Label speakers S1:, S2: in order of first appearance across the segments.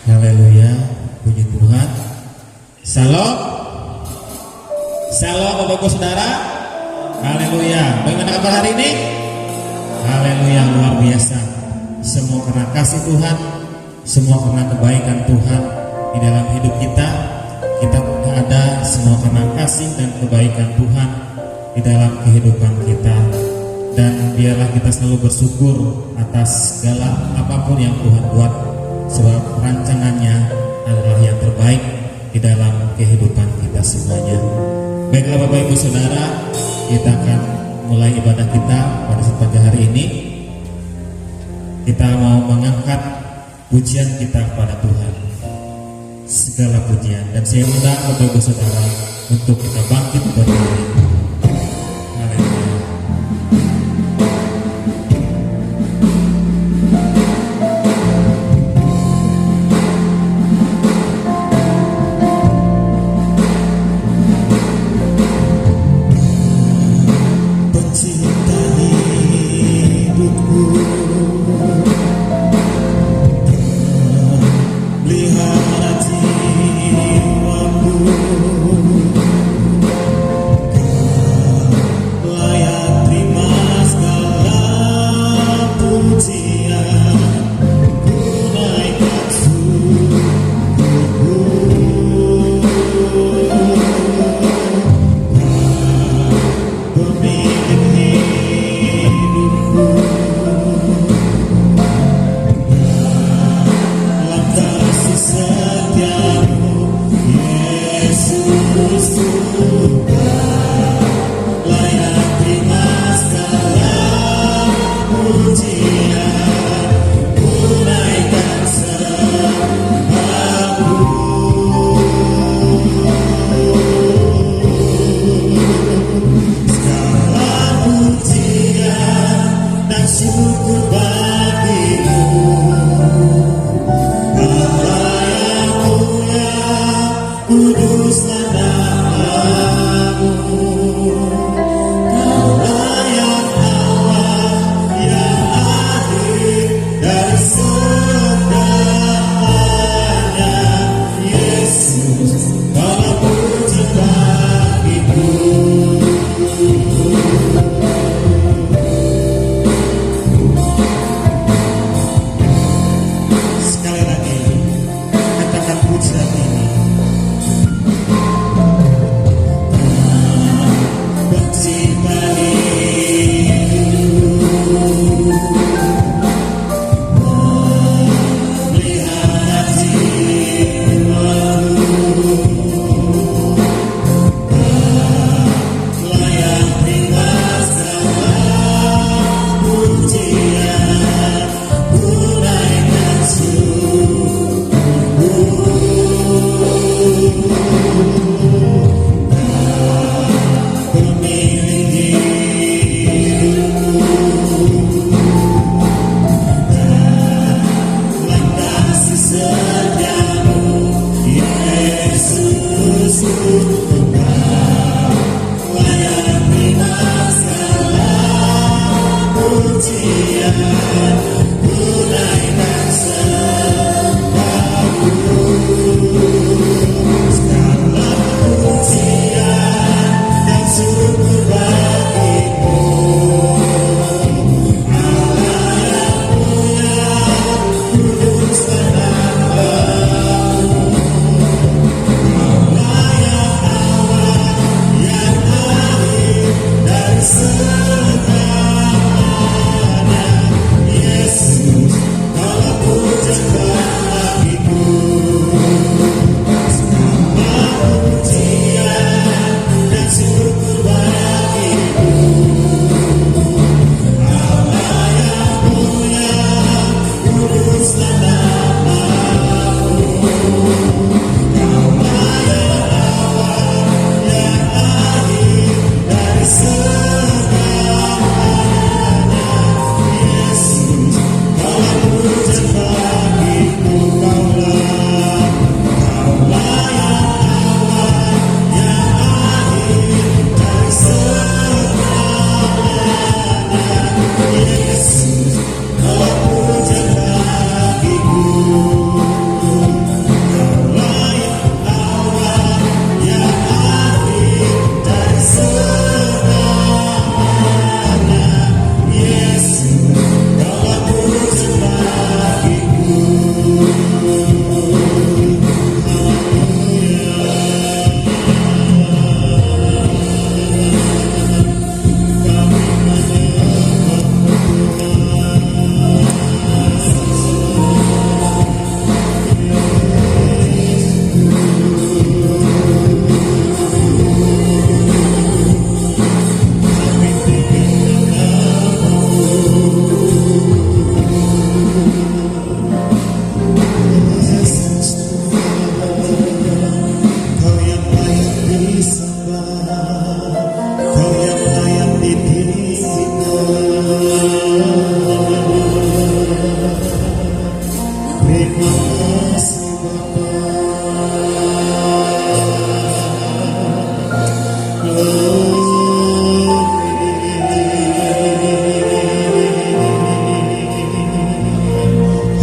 S1: Haleluya, puji Tuhan. Shalom. Shalom Bapak Ibu Saudara. Haleluya. Bagaimana kabar hari ini? Haleluya, luar biasa. Semua karena kasih Tuhan, semua karena kebaikan Tuhan di dalam hidup kita. Kita ada semua karena kasih dan kebaikan Tuhan di dalam kehidupan kita. Dan biarlah kita selalu bersyukur atas segala apapun yang Tuhan buat, sebab rancangannya adalah yang terbaik di dalam kehidupan kita semuanya. Baiklah Bapak Ibu Saudara, kita akan mulai ibadah kita pada pagi hari ini. Kita mau mengangkat pujian kita kepada Tuhan, segala pujian. Dan saya undang Bapak Ibu Saudara untuk kita bangkit berdiri. Haleluya.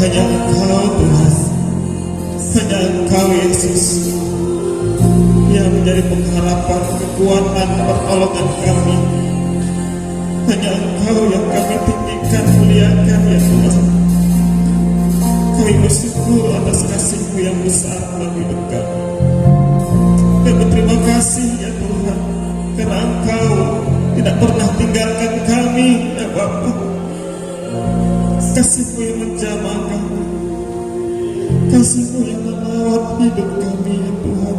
S1: hanya Engkau Tuhan, hanya Engkau Yesus yang menjadi pengharapan, kekuatan, pertolongan kami. Hanya Engkau yang kami tinggikan, muliakan ya Tuhan. Kami bersyukur atas kasih-Mu yang besar dalam hidup kami. Dan berterima kasih ya Tuhan, karena Engkau tidak pernah tinggalkan kami ya Bapa. Kasih-Mu yang menjamah kami, kasih-Mu yang melawat hidup kami ya Tuhan.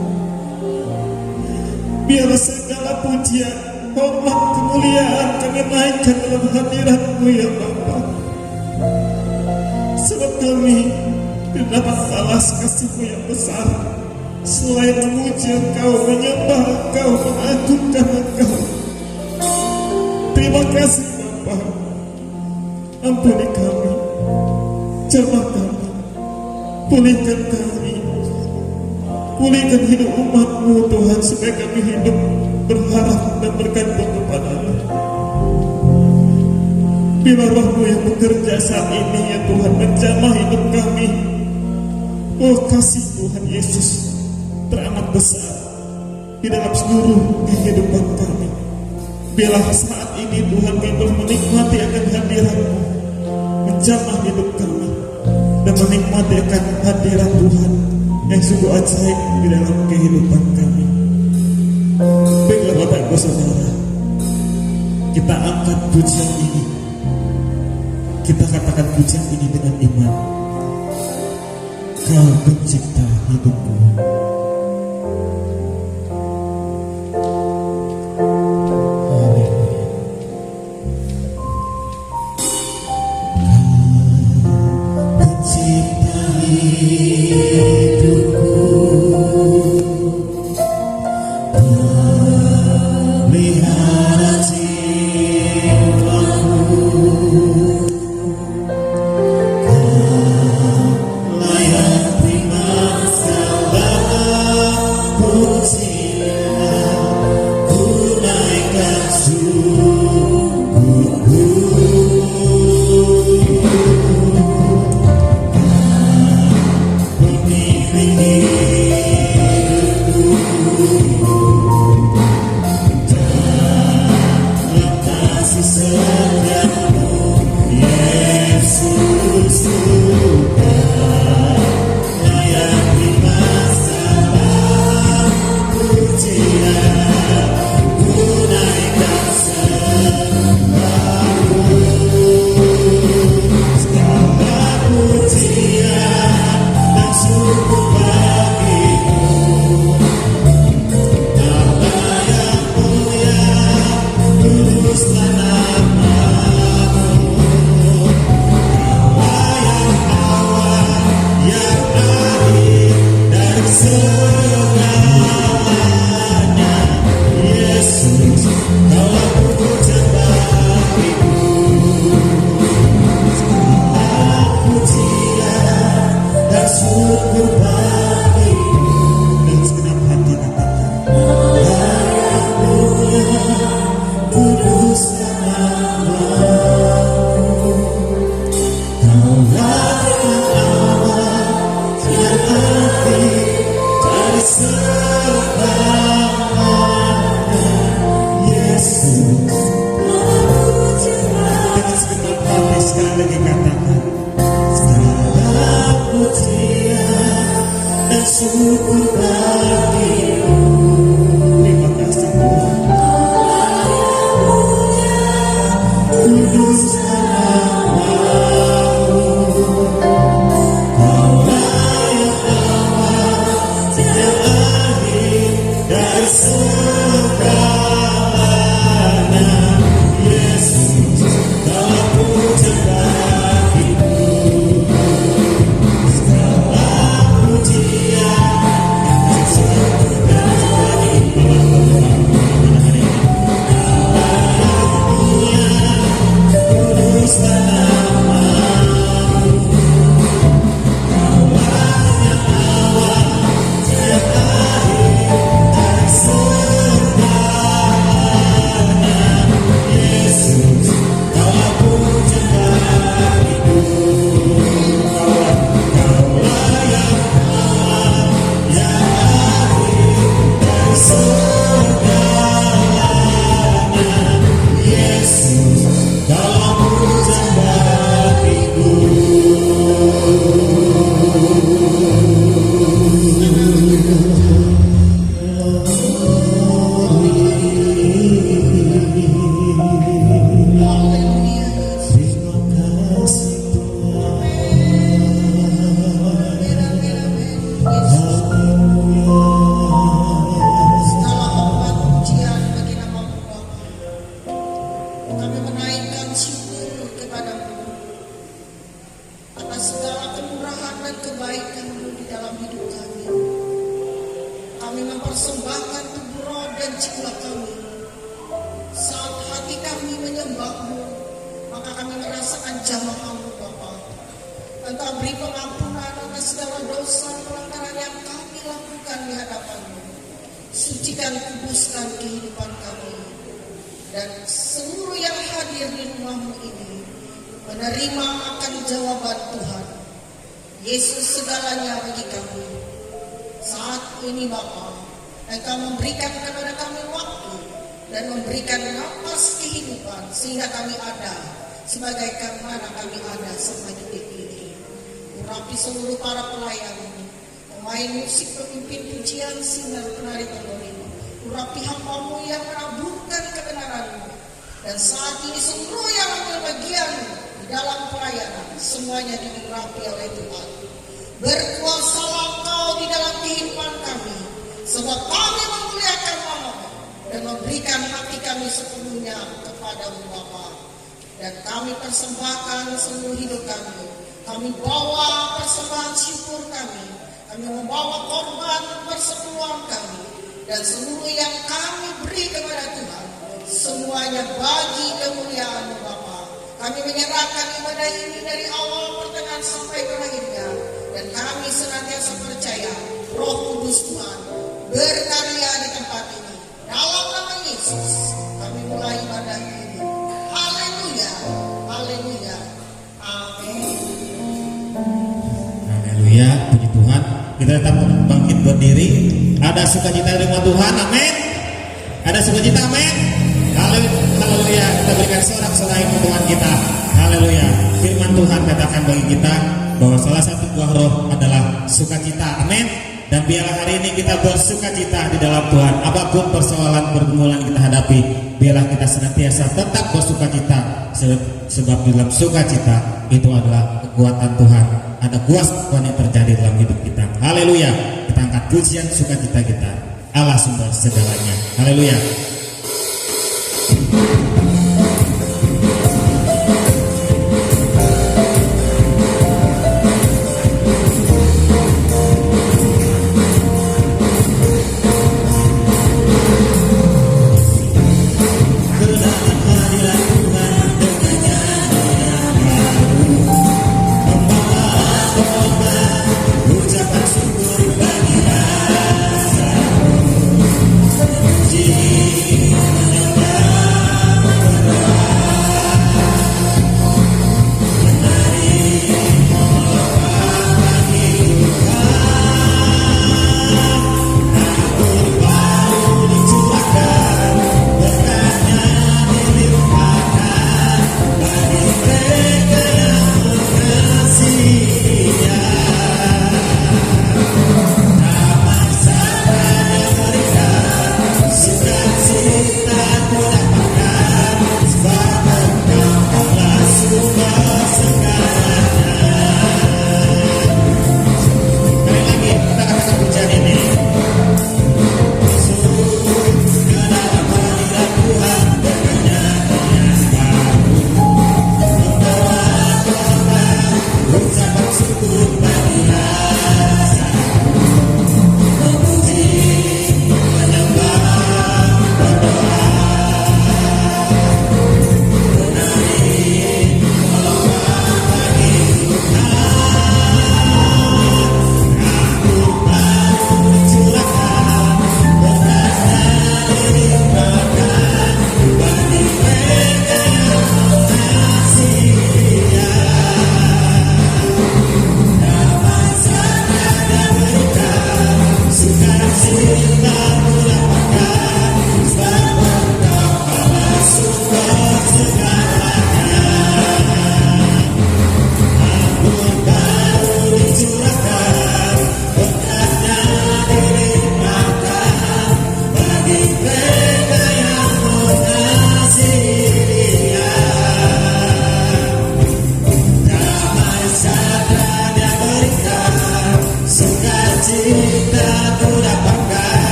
S1: Biarlah segala pujian, hormat, kemuliaan kami naikkan dalam hadirat-Mu ya Bapa. Sebab kami tidak dapat balas kasih-Mu yang besar selain memuji Engkau, menyembah Engkau, mengagungkan Engkau. Terima kasih Bapa. Ampuni kami, jamah kami, pulihkan kami, pulihkan hidup umat-Mu Tuhan, supaya kami hidup berharap dan bergantung kepada-Mu. Biar Roh-Mu yang bekerja saat ini ya Tuhan, menjamah hidup kami. Oh, kasih Tuhan Yesus teramat besar di dalam seluruh kehidupan kami. Biarlah saat ini Tuhan kami boleh menikmati akan hadirat-Mu, menjamah hidup kami, dan menikmati akan hadirat Tuhan yang sungguh ajaib di dalam kehidupan kami. Baiklah Bapak Ibu Saudara, kita angkat pujian ini, kita katakan pujian ini dengan iman. Kau pencipta hidupku.
S2: kemurahan dan kebaikan-Mu di dalam hidup kami. Kami mempersembahkan tubuh, roh, dan jiwa kami. Saat hati kami menyembah-Mu, maka kami merasakan jamaah-Mu Bapa. Engkau beri pengampunan atas segala dosa pelanggaran yang kami lakukan di hadapan-Mu. Sucikan, kuduskan kehidupan kami. Dan seluruh yang hadir di rumah-Mu ini menerima akan jawaban Tuhan. Yesus segalanya bagi kami. Saat ini Bapa, Engkau memberikan kepada kami waktu dan memberikan nafas kehidupan sehingga kami ada sebagai mana kami ada sampai detik ini. Urapi seluruh para pelayan, pemain musik, pemimpin pujian, singer, penari tenggorino. Urapi hamba-Mu yang menaburkan kebenaran-Mu. Dan saat ini seluruh yang ambil bagian di dalam pelayanan, semuanya diurapi oleh Tuhan. Berkuasalah Engkau di dalam kehidupan kami, sebab kami memuliakan nama-Mu dan memberikan hati kami sepenuhnya kepada-Mu Bapa. Dan kami persembahkan seluruh hidup kami. Kami bawa persembahan syukur kami. Kami membawa korban persepuluhan kami. Dan seluruh yang kami beri kepada Tuhan, semuanya bagi kemuliaan-Mu Bapa. Kami menyerahkan ibadah ini dari awal, pertengahan sampai berakhirnya. Dan kami senantiasa percaya Roh Kudus Tuhan berkarya di tempat ini. Dalam nama Yesus kami mulai ibadah ini. Haleluya, haleluya, amin.
S1: Haleluya, puji Tuhan. Kita tetap bangkit berdiri. Ada sukacita di rumah Tuhan, amin. Ada sukacita, amin. Haleluya. Kita berikan sorak-sorai untuk Tuhan kita. Haleluya. Firman Tuhan katakan bagi kita bahwa salah satu buah roh adalah sukacita, amin. Dan biarlah hari ini kita bersukacita di dalam Tuhan. Apapun persoalan pergumulan kita hadapi, biarlah kita senantiasa tetap bersukacita. Sebab di dalam sukacita itu adalah kekuatan Tuhan. Ada kuasa Tuhan yang terjadi dalam hidup kita. Haleluya. Kita angkat pujian sukacita kita. Allah sumber segalanya. Haleluya. Yeah.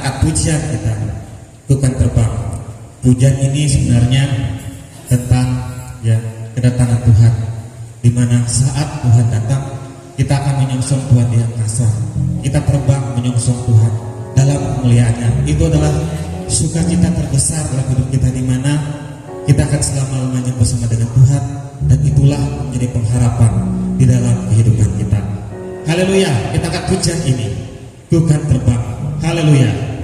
S1: angkat pujian kita, Tuhan terbang. Pujian ini sebenarnya tentang ya kedatangan Tuhan, di mana saat Tuhan datang kita akan menyongsong Tuhan di angkasa. Kita terbang menyongsong Tuhan dalam kemuliaannya. Itu adalah sukacita terbesar dalam hidup kita, di mana kita akan selama-lamanya bersama dengan Tuhan, dan itulah menjadi pengharapan di dalam kehidupan kita. Haleluya, kita angkat pujian ini, Tuhan terbang. Haleluya.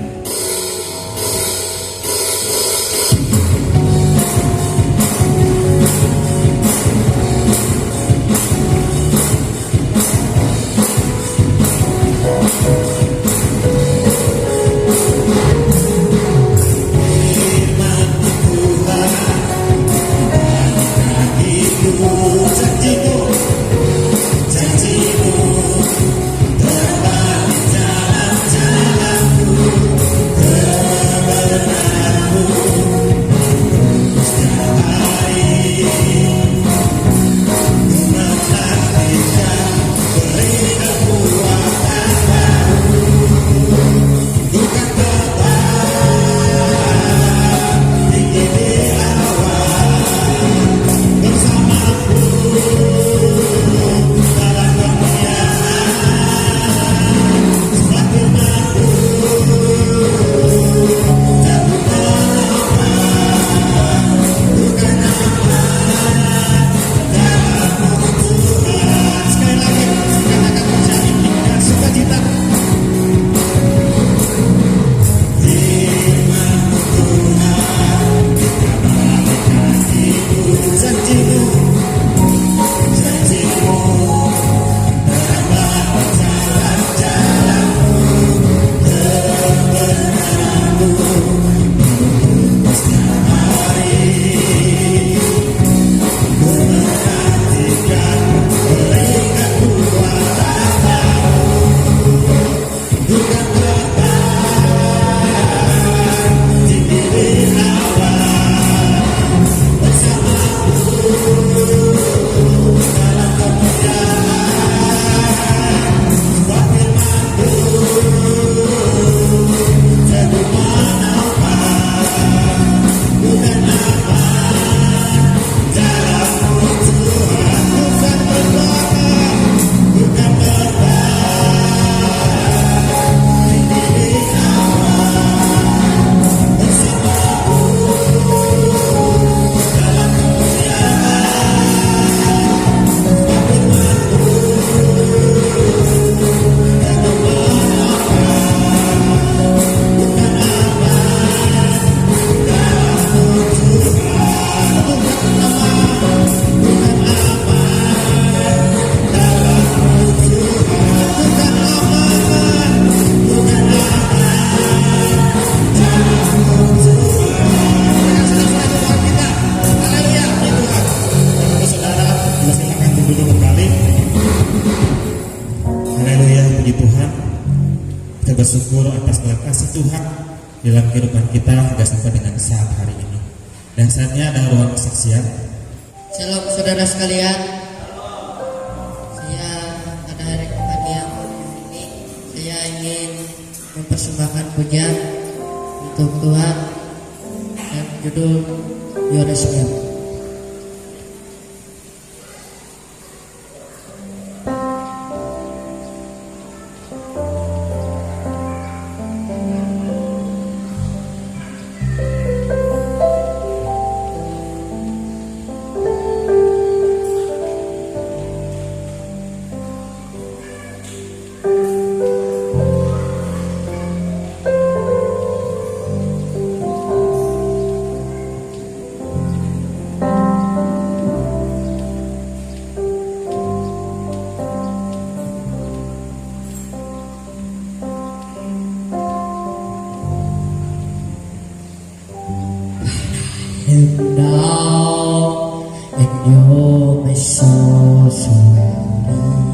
S1: Bersyukur atas segala kasih Tuhan dalam kehidupan kita hingga sampai dengan saat hari ini. Dan saatnya ada ruang kesaksian.
S3: Shalom saudara sekalian. Saya pada hari pagi yang ini saya ingin mempersembahkan pujian untuk Tuhan dan judul Yoresnya. And now in your my soul so weary,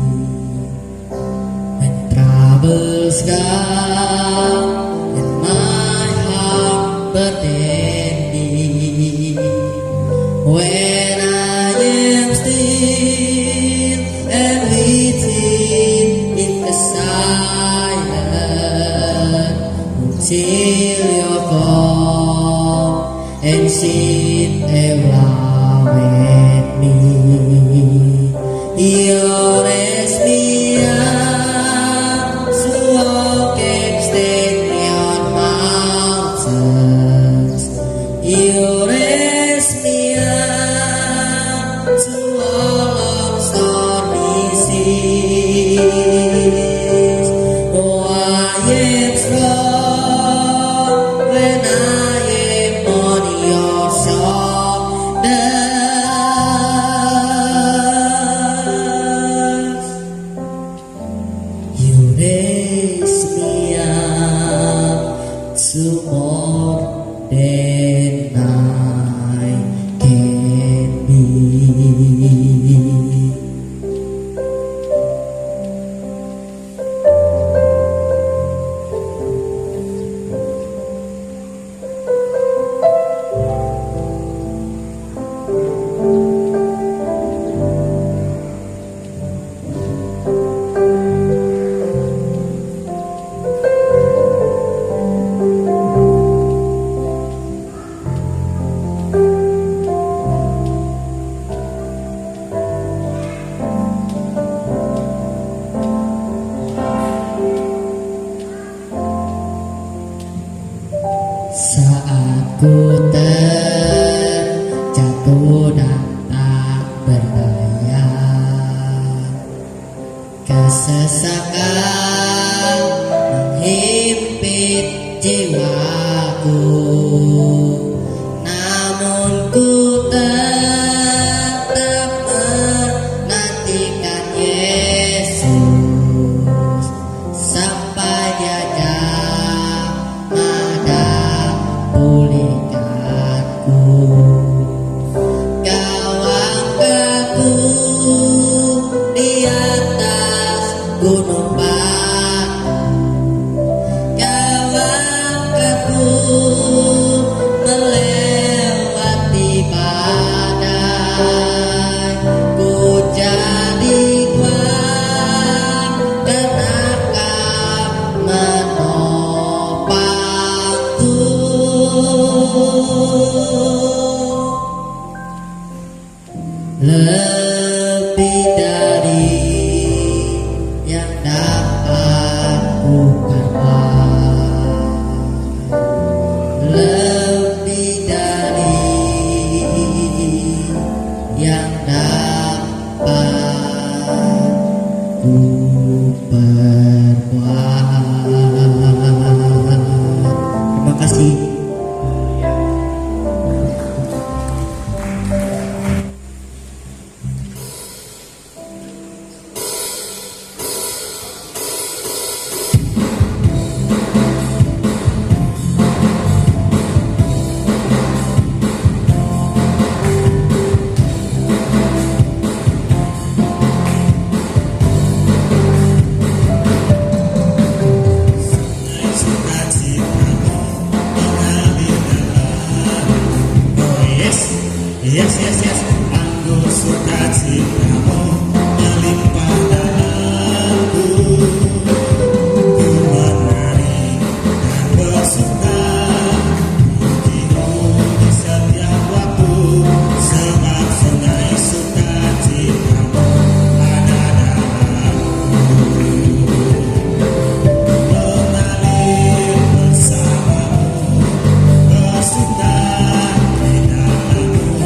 S3: when troubles come and my heart burdened, when I am still and waiting in the silence, till you come and sit around with me. Io respira su extension mountains. Io respira su all stormy seas. Oh, I am strong when I am on your shoulders. You raise me up to more than I can be. Saat ku terjatuh dan tak berdaya, kesesakan menghimpit jiwaku, namun ku tetap menantikan Yesus sampai Dia ada pulihkanku. Kau angkatku di atas gunung batu, kau angkatku melewati badai. Ku jadi kuat karena Kau menopangku. Lebih dari yang dapat ku perbuat, lebih dari yang dapat ku perbuat. Terima kasih.
S1: Yes, yes, yes. Anggur sukacitamu melimpah dalamku. Ku menari dan bersuka, pujimu di setiap waktu. Sebab sungai sukacitamu ada dalamku. Mengalir bersamamu, bersuka di dalammu.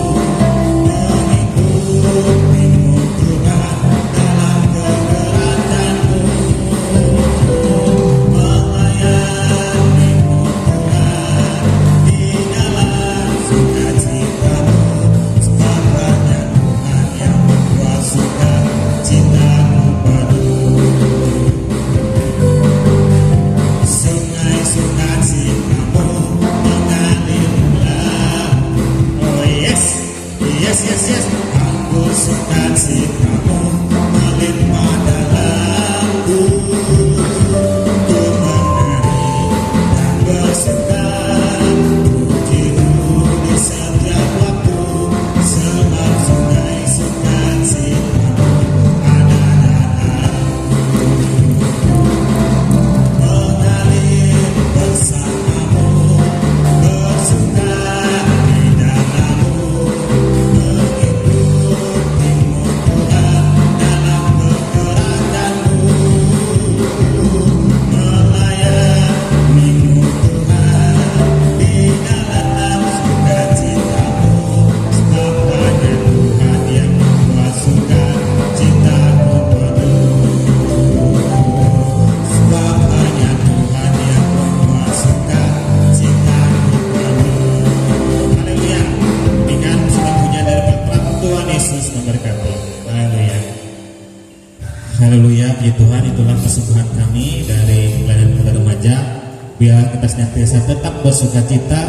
S1: Yes, yes, yes. Anggur sukacitamu melimpah dalamku. Ku menari dan bersuka, pujimu di setiap waktu. Sebab sungai sukacitamu ada dalamku. Mengalir bersama senantiasa tetap bersukacita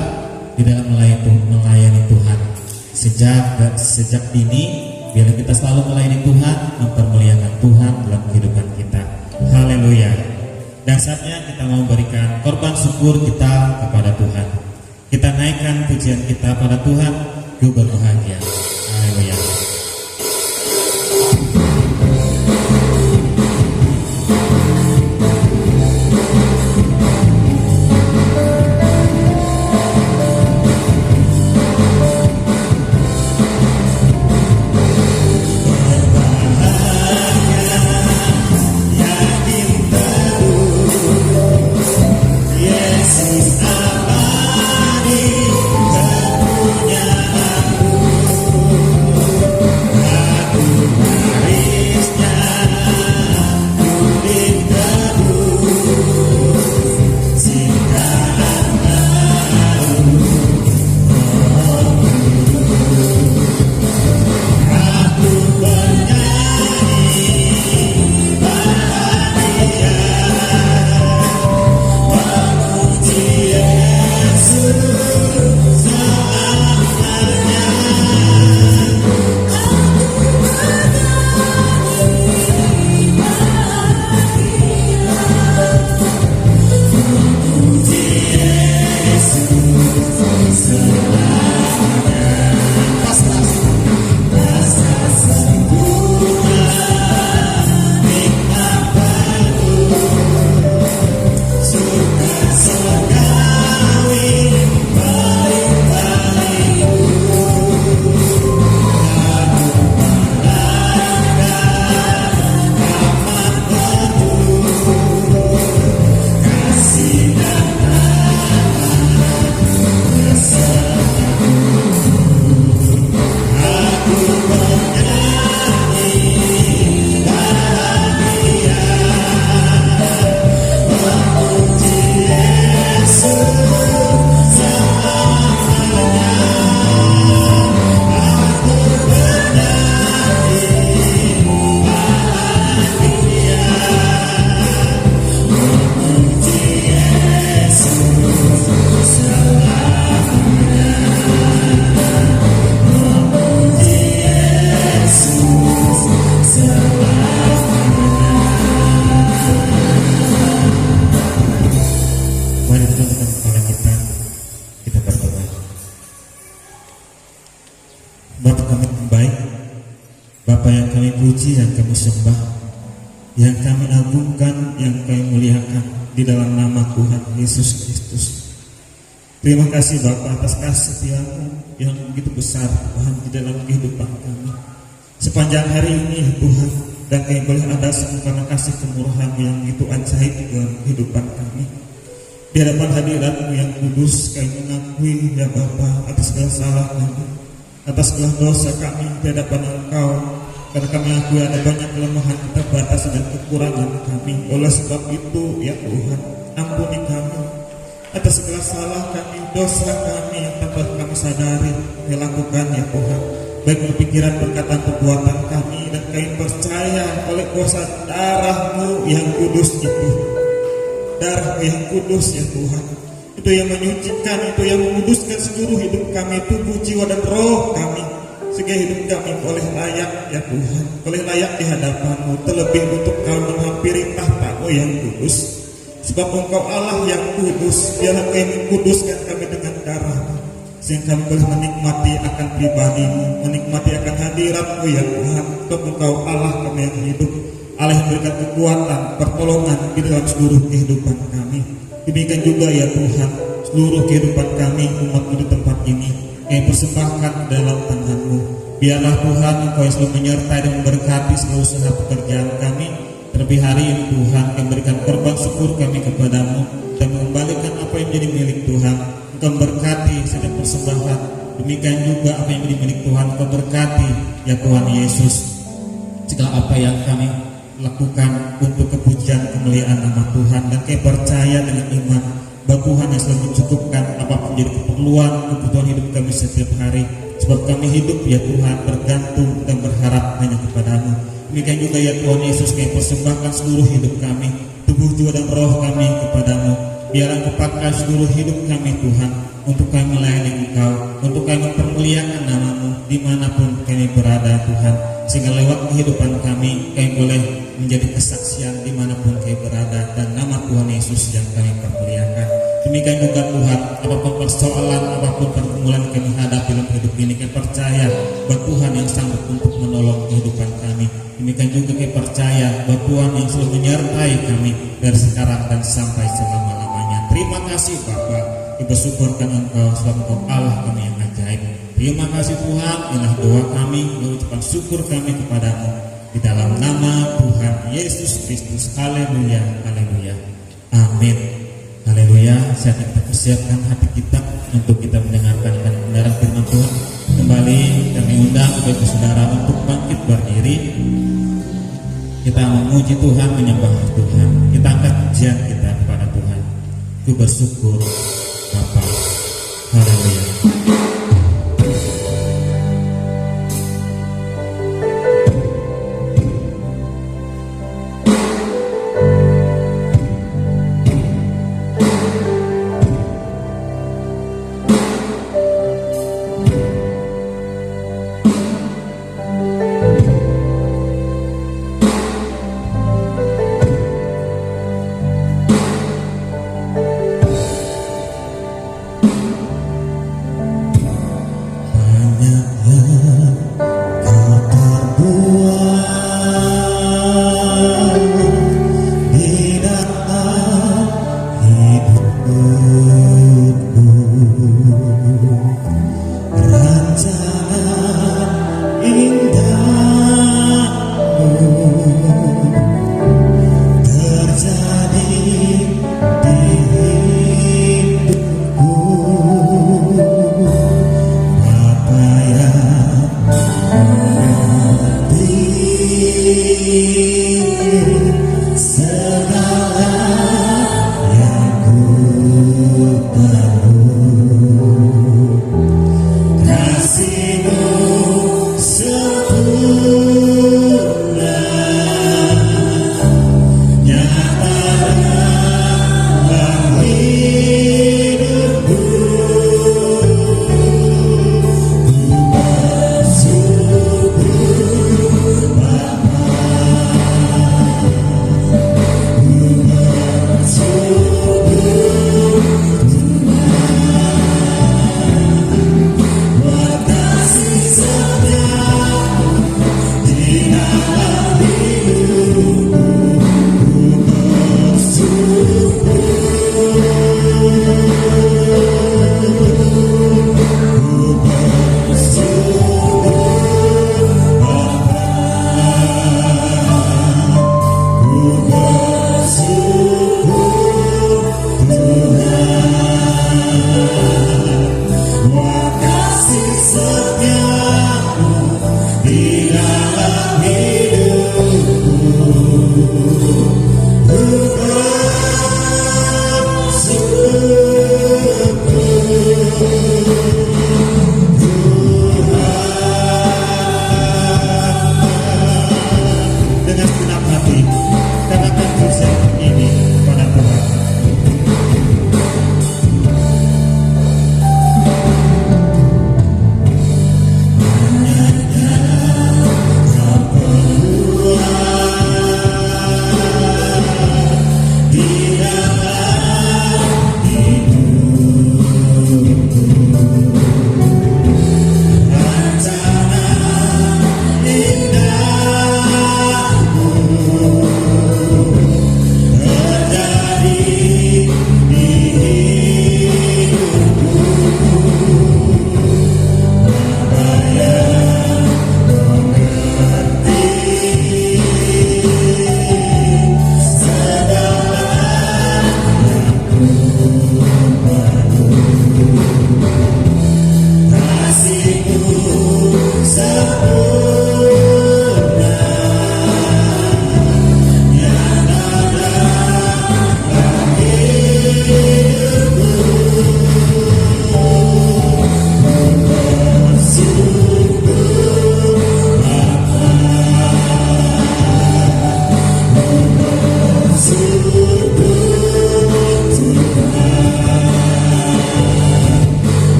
S1: di dalam melayani Tuhan. Sejak dini, biar kita selalu melayani Tuhan, mempermuliakan Tuhan dalam kehidupan kita. Haleluya. Dan saatnya kita mau berikan korban syukur kita kepada Tuhan. Kita naikkan pujian kita pada Tuhan, yuk berbahagia. Haleluya. Yang kami sembah, yang kami agungkan, yang kami muliakan di dalam nama Tuhan Yesus Kristus. Terima kasih Bapa atas kasih setiamu yang begitu besar Tuhan di dalam kehidupan kami. Sepanjang hari ini Tuhan, dan kami boleh ada semua karena kasih kemurahan yang begitu ajaib di dalam kehidupan kami. Di hadapan hadirat-Mu yang kudus, kami mengakui ya Bapa atas segala salah kami, atas segala dosa kami di hadapan Engkau. Karena kami akui ada banyak kelemahan, keterbatasan dan kekurangan kami. Oleh sebab itu ya Tuhan, ampuni kami atas segala salah kami, dosa kami yang tanpa kami sadari kami lakukan ya Tuhan, baik berpikiran, perkataan, perbuatan kami. Dan kami percaya oleh kuasa darah-Mu yang kudus itu, darah-Mu yang kudus ya Tuhan, itu yang menyucikan, itu yang menguduskan seluruh hidup kami, tubuh, jiwa dan roh kami, sehingga hidup kami boleh layak ya Tuhan, boleh layak di hadapan-Mu, terlebih untuk kami menghampiri tahta-Mu yang kudus. Sebab Engkau Allah yang kudus, biarlah kami mengkuduskan kami dengan darah-Mu, sehingga kami boleh menikmati akan pribadi-Mu, menikmati akan hadirat-Mu ya Tuhan. Untuk Engkau Allah kami yang hidup, Allah yang memberikan kekuatan, pertolongan di dalam seluruh kehidupan kami. Demikian juga ya Tuhan, seluruh kehidupan kami, umat-Mu di tempat ini kami persembahkan dalam tangan-Mu. Biarlah Tuhan Engkau yang selalu menyertai dan memberkati seluruh usaha pekerjaan kami. Terlebih hari ini Tuhan, kami berikan korban syukur kami kepada-Mu dan mengembalikan apa yang menjadi milik Tuhan. Engkau berkati setiap persembahan. Demikian juga apa yang menjadi milik Tuhan Engkau berkati ya Tuhan Yesus. Segala apa yang kami lakukan untuk kepujian kemuliaan nama Tuhan, dan kami percaya dengan iman bahwa Tuhan yang selalu mencukupkan apapun menjadi keperluan kebutuhan hidup kami setiap hari. Sebab kami hidup ya Tuhan bergantung dan berharap hanya kepada-Mu. Demikian juga ya Tuhan Yesus, kami persembahkan seluruh hidup kami, tubuh, jiwa dan roh kami kepada-Mu. Biarlah Engkau pakai seluruh hidup kami Tuhan, untuk kami melayani Engkau, untuk kami mempermuliakan nama-Mu dimanapun kami berada Tuhan, sehingga lewat kehidupan kami boleh menjadi kesaksian dimanapun kami berada, dan nama Tuhan Yesus yang kami permuliakan. Demikian juga Tuhan, apapun persoalan, apapun pergumulan kami hadapi dalam hidup ini, kami percaya bahwa Tuhan yang sanggup untuk menolong kehidupan kami. Demikian juga kami percaya bahwa Tuhan yang selalu menyertai kami dari sekarang dan sampai selama-lamanya. Terima kasih Bapa, kita bersyukurkan Engkau sebab Engkau Allah kami yang ajaib. Terima kasih Tuhan, inilah doa kami, ucapan syukur kami kepadamu di dalam nama Tuhan Yesus Kristus. Haleluya, haleluya, amin. Haleluya. Saya akan kita persiapkan hati kita untuk kita mendengarkan dan mendengarkan firman Tuhan. Kembali kami undang kepada saudara untuk bangkit berdiri. Kita memuji Tuhan, menyembah Tuhan. Kita angkat pujian kita kepada Tuhan. Ku bersyukur Bapa. Haleluya.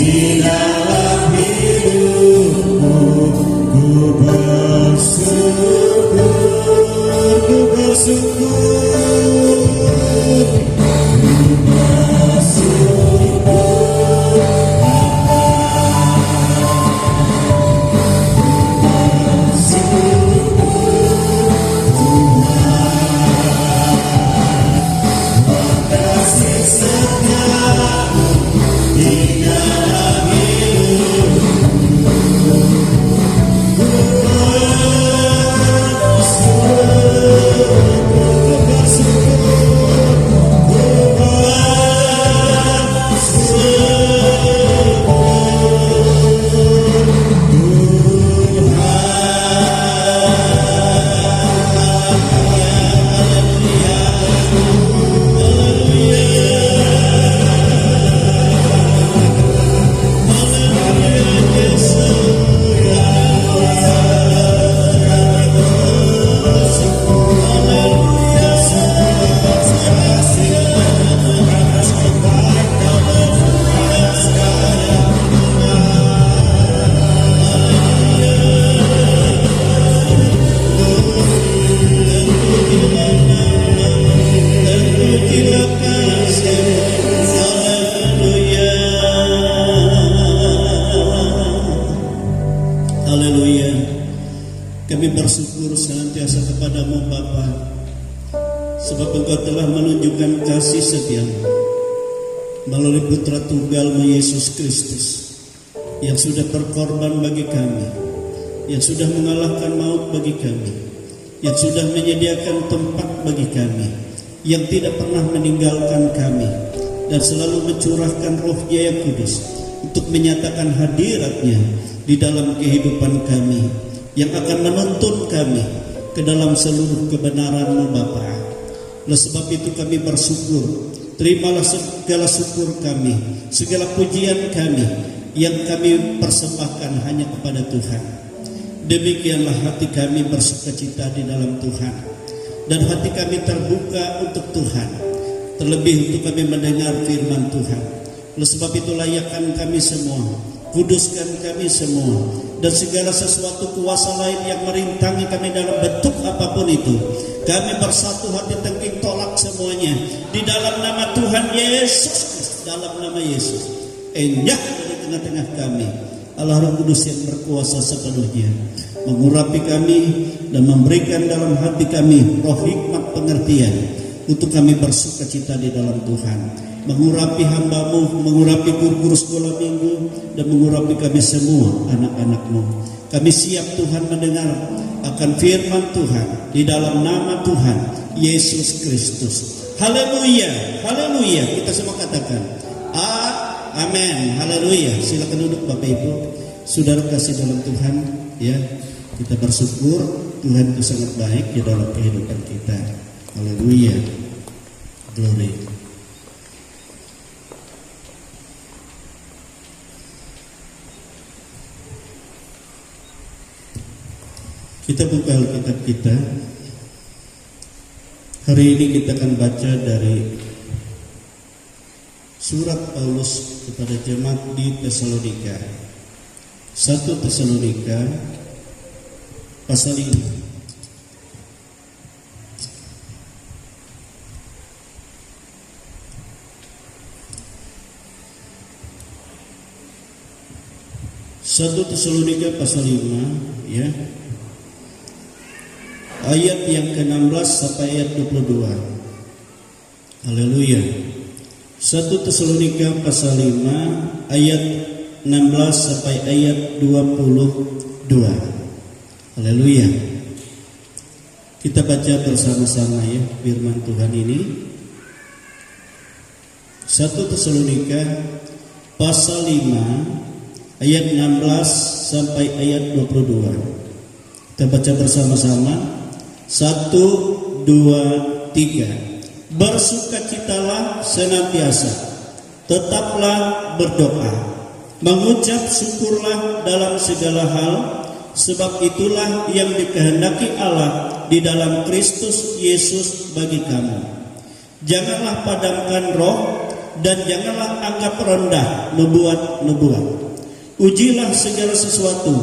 S1: di dalam hidupku. Ku bersyukur, ku bersyukur, ku bersyukur.
S4: Haleluya. Kami bersyukur senantiasa kepadamu Bapa, sebab Engkau telah menunjukkan kasih setia-Mu melalui Putra Tunggal-Mu Yesus Kristus, yang sudah berkorban bagi kami, yang sudah mengalahkan maut bagi kami, yang sudah menyediakan tempat bagi kami, yang tidak pernah meninggalkan kami, dan selalu mencurahkan Roh-Nya yang kudus untuk menyatakan hadirat-Nya di dalam kehidupan kami, yang akan menuntun kami ke dalam seluruh kebenaran-Mu Bapa. Oleh sebab itu kami bersyukur. Terimalah segala syukur kami, segala pujian kami yang kami persembahkan hanya kepada Tuhan. Demikianlah hati kami bersukacita di dalam Tuhan, dan hati kami terbuka untuk Tuhan, terlebih untuk kami mendengar firman Tuhan. Oleh sebab itu layakkan kami semua, kuduskan kami semua, dan segala sesuatu kuasa lain yang merintangi kami dalam bentuk apapun itu, kami bersatu hati tengking tolak semuanya di dalam nama Tuhan Yesus. Dalam nama Yesus, enyak dari tengah-tengah kami Allah Roh Kudus yang berkuasa sepenuhnya, mengurapi kami dan memberikan dalam hati kami roh hikmat pengertian untuk kami bersukacita di dalam Tuhan, mengurapi hamba-Mu, mengurapi guru-guru sekolah minggu, dan mengurapi kami semua anak-anak-Mu. Kami siap Tuhan mendengar akan firman Tuhan di dalam nama Tuhan Yesus Kristus. Haleluya, haleluya. Kita semua katakan amin, haleluya. Silakan duduk Bapak Ibu, saudara kasih dalam Tuhan, ya. Kita bersyukur Tuhan itu sangat baik di dalam kehidupan kita. Haleluya, glory. Kita buka Alkitab kita. Hari ini kita akan baca dari surat Paulus kepada jemaat di Tesalonika. 1 Tesalonika pasal 5. Satu Tesalonika pasal 5, ya. Ayat yang ke-16 sampai ayat 22. Haleluya. 1 Tesalonika pasal 5 ayat 16 sampai ayat 22. Haleluya. Kita baca bersama-sama ya firman Tuhan ini. 1 Tesalonika pasal 5 ayat 16 sampai ayat 22. Kita baca bersama-sama. 1, 2, 3. Bersukacitalah senantiasa, tetaplah berdoa, mengucap syukurlah dalam segala hal, sebab itulah yang dikehendaki Allah di dalam Kristus Yesus bagi kamu. Janganlah padamkan roh, dan janganlah anggap rendah nubuat-nubuat. Ujilah segala sesuatu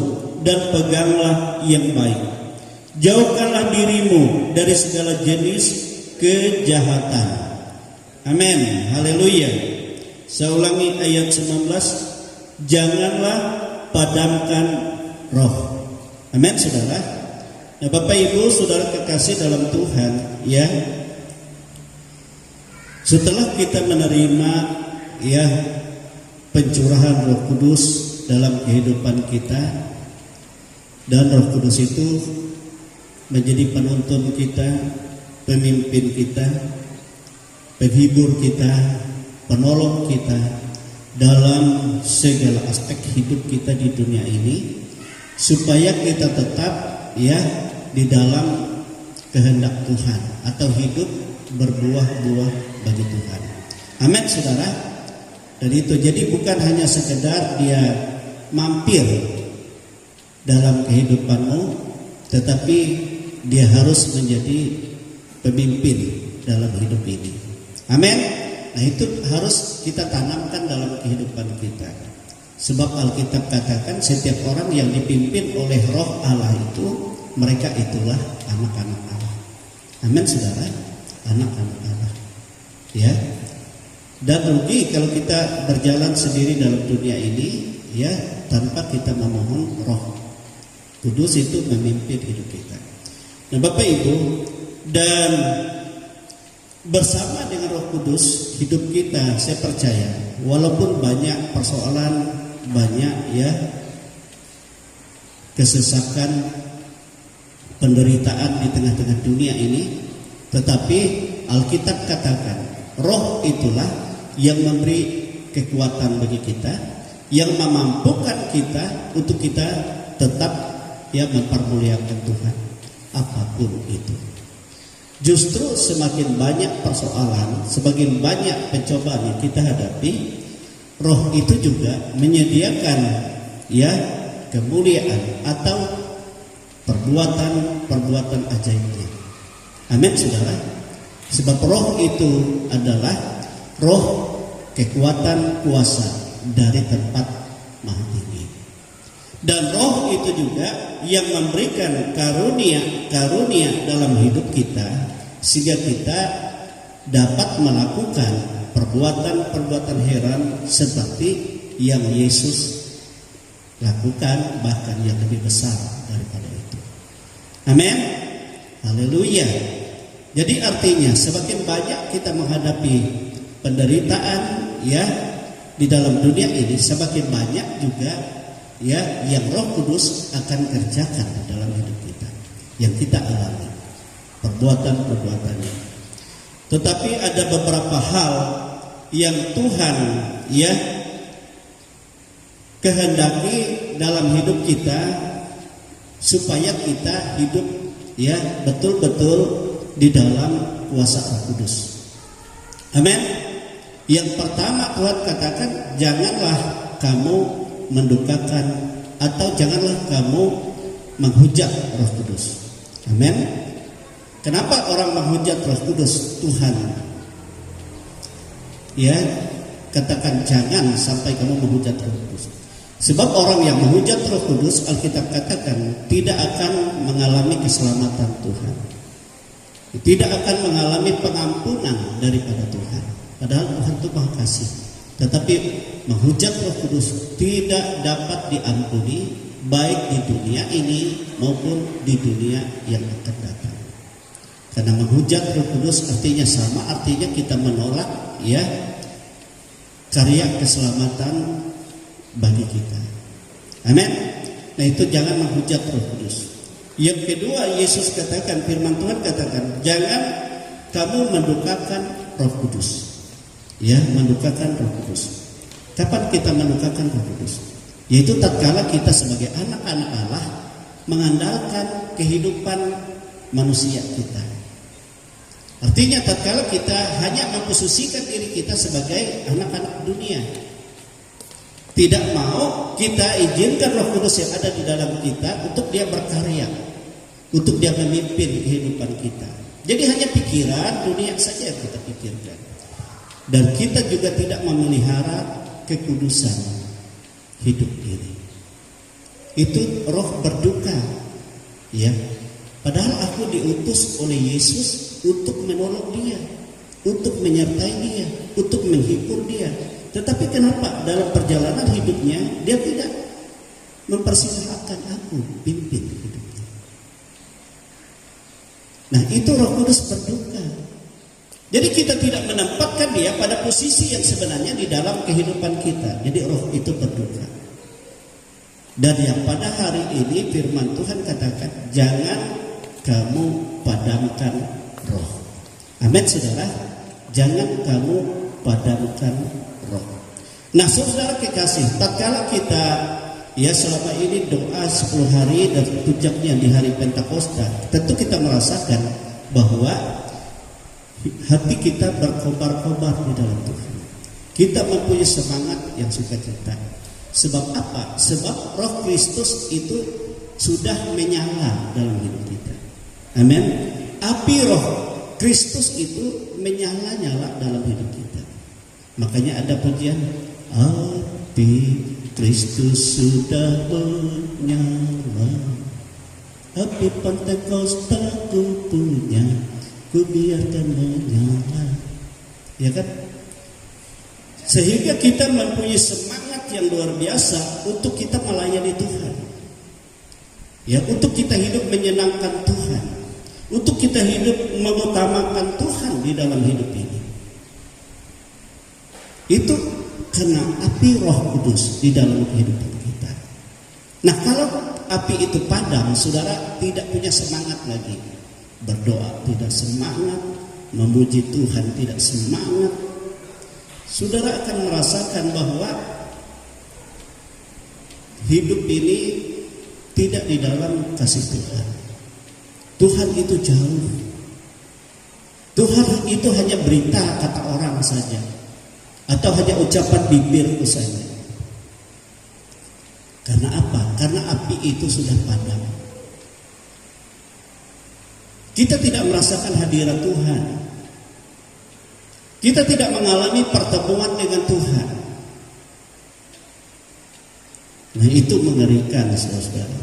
S4: dan peganglah yang baik. Jauhkanlah dirimu dari segala jenis kejahatan. Amin. Haleluya. Saya ulangi ayat 19. Janganlah padamkan roh. Amin, saudara. Nah, Bapak Ibu, saudara kekasih dalam Tuhan, ya. Setelah kita menerima ya pencurahan Roh Kudus dalam kehidupan kita, dan Roh Kudus itu menjadi penuntun kita, pemimpin kita, penghibur kita, penolong kita dalam segala aspek hidup kita di dunia ini, supaya kita tetap ya di dalam kehendak Tuhan atau hidup berbuah-buah bagi Tuhan. Amin, saudara. Dan itu jadi bukan hanya sekedar dia mampir dalam kehidupanmu, tetapi dia harus menjadi pemimpin dalam hidup ini. Amin. Nah, itu harus kita tanamkan dalam kehidupan kita. Sebab Alkitab katakan setiap orang yang dipimpin oleh Roh Allah itu, mereka itulah anak-anak Allah. Amin, saudara. Anak-anak Allah. Ya. Dan rugi kalau kita berjalan sendiri dalam dunia ini, ya, tanpa kita memohon Roh Kudus itu memimpin hidup kita. Nah, Bapak Ibu, dan bersama dengan Roh Kudus hidup kita, saya percaya walaupun banyak persoalan, banyak ya kesesakan, penderitaan di tengah-tengah dunia ini, tetapi Alkitab katakan Roh itulah yang memberi kekuatan bagi kita, yang memampukan kita untuk kita tetap ya mempermuliakan Tuhan apapun itu. Justru semakin banyak persoalan, semakin banyak pencobaan yang kita hadapi, Roh itu juga menyediakan ya kemuliaan atau perbuatan ajaibnya. Amin, saudara. Sebab Roh itu adalah roh kekuatan kuasa dari tempat Maha Tinggi. Dan Roh itu juga yang memberikan karunia dalam hidup kita, sehingga kita dapat melakukan perbuatan heran seperti yang Yesus lakukan, bahkan yang lebih besar daripada itu. Amin. Haleluya. Jadi artinya semakin banyak kita menghadapi penderitaan ya di dalam dunia ini, semakin banyak juga ya yang Roh Kudus akan kerjakan dalam hidup kita, yang kita alami perbuatan-perbuatannya. Tetapi ada beberapa hal yang Tuhan ya kehendaki dalam hidup kita supaya kita hidup ya betul-betul di dalam kuasa Roh Kudus. Amin. Yang pertama Tuhan katakan, janganlah kamu mendukakan atau janganlah kamu menghujat Roh Kudus. Amin. Kenapa orang menghujat Roh Kudus? Tuhan ya katakan jangan sampai kamu menghujat Roh Kudus. Sebab orang yang menghujat Roh Kudus, Alkitab katakan tidak akan mengalami keselamatan Tuhan, tidak akan mengalami pengampunan daripada Tuhan. Padahal Tuhan itu Maha Kasih, tetapi menghujat Roh Kudus tidak dapat diampuni, baik di dunia ini maupun di dunia yang akan datang. Karena menghujat Roh Kudus artinya kita menolak ya karya keselamatan bagi kita. Amin. Nah, itu jangan menghujat Roh Kudus. Yang kedua, Yesus katakan, firman Tuhan katakan, jangan kamu mendukakan Roh Kudus. Ya, mendukakan Roh Kudus. Kapan kita mendukakan Roh Kudus? Yaitu tatkala kita sebagai anak-anak Allah mengandalkan kehidupan manusia kita. Artinya tatkala kita hanya memposisikan diri kita sebagai anak-anak dunia, tidak mau kita izinkan Roh Kudus yang ada di dalam kita untuk dia berkarya, untuk dia memimpin kehidupan kita. Jadi hanya pikiran dunia saja yang kita pikirkan. dan kita juga tidak memelihara kekudusan hidup ini. Itu roh berduka, ya. Padahal aku diutus oleh Yesus untuk menolong dia, untuk menyertai dia, untuk menghibur dia. Tetapi kenapa dalam perjalanan hidupnya dia tidak mempersilahkan aku pimpin hidupnya? Nah, itu Roh Kudus berduka. Jadi kita tidak menempatkan dia pada posisi yang sebenarnya di dalam kehidupan kita. Jadi roh itu berduka. Dan yang pada hari ini firman Tuhan katakan, jangan kamu padamkan roh. Amin, saudara. Jangan kamu padamkan roh. Nah, saudara kekasih, tatkala kita selama ini doa 10 hari dan puncaknya di hari Pentakosta, tentu kita merasakan bahwa hati kita berkobar-kobar di dalam Tuhan. Kita mempunyai semangat yang sukacita. Sebab apa? Sebab Roh Kristus itu sudah menyala dalam hidup kita. Amin. Api Roh Kristus itu menyala-nyala dalam hidup kita. Makanya ada pujian, api Kristus sudah menyala, api Pentakosta ku punya, ku biarkan menyala. Ya kan? Sehingga kita mempunyai semangat yang luar biasa untuk kita melayani Tuhan. Ya, untuk kita hidup menyenangkan Tuhan, untuk kita hidup mengutamakan Tuhan di dalam hidup ini. Itu karena api Roh Kudus di dalam kehidupan kita. Nah, kalau api itu padam, saudara tidak punya semangat lagi. Berdoa tidak semangat, memuji Tuhan tidak semangat. Saudara akan merasakan bahwa hidup ini tidak di dalam kasih Tuhan. Tuhan itu jauh. Tuhan itu hanya berita kata orang saja, atau hanya ucapan bibirku saja. Karena apa? Karena api itu sudah padam. Kita tidak merasakan hadirat Tuhan. Kita tidak mengalami pertemuan dengan Tuhan. Nah, itu mengerikan, saudara.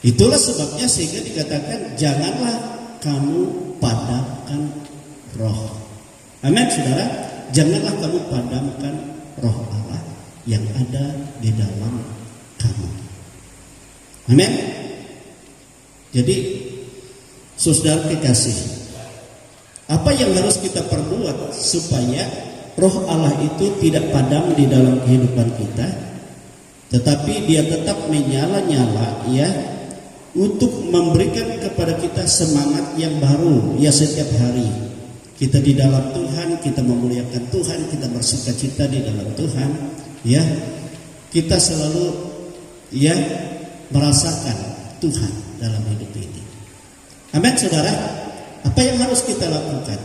S4: Itulah sebabnya sehingga dikatakan janganlah kamu padamkan roh. Amin, saudara. Janganlah kamu padamkan roh Allah yang ada di dalam kamu. Amin. Jadi, saudara kekasih, apa yang harus kita perbuat supaya roh Allah itu tidak padam di dalam kehidupan kita, tetapi dia tetap menyala-nyala, ya, untuk memberikan kepada kita semangat yang baru, ya, setiap hari. Kita di dalam Tuhan, kita memuliakan Tuhan, kita bersukacita di dalam Tuhan, ya. Kita selalu, ya, merasakan Tuhan dalam hidup ini. Amin, saudara. Apa yang harus kita lakukan?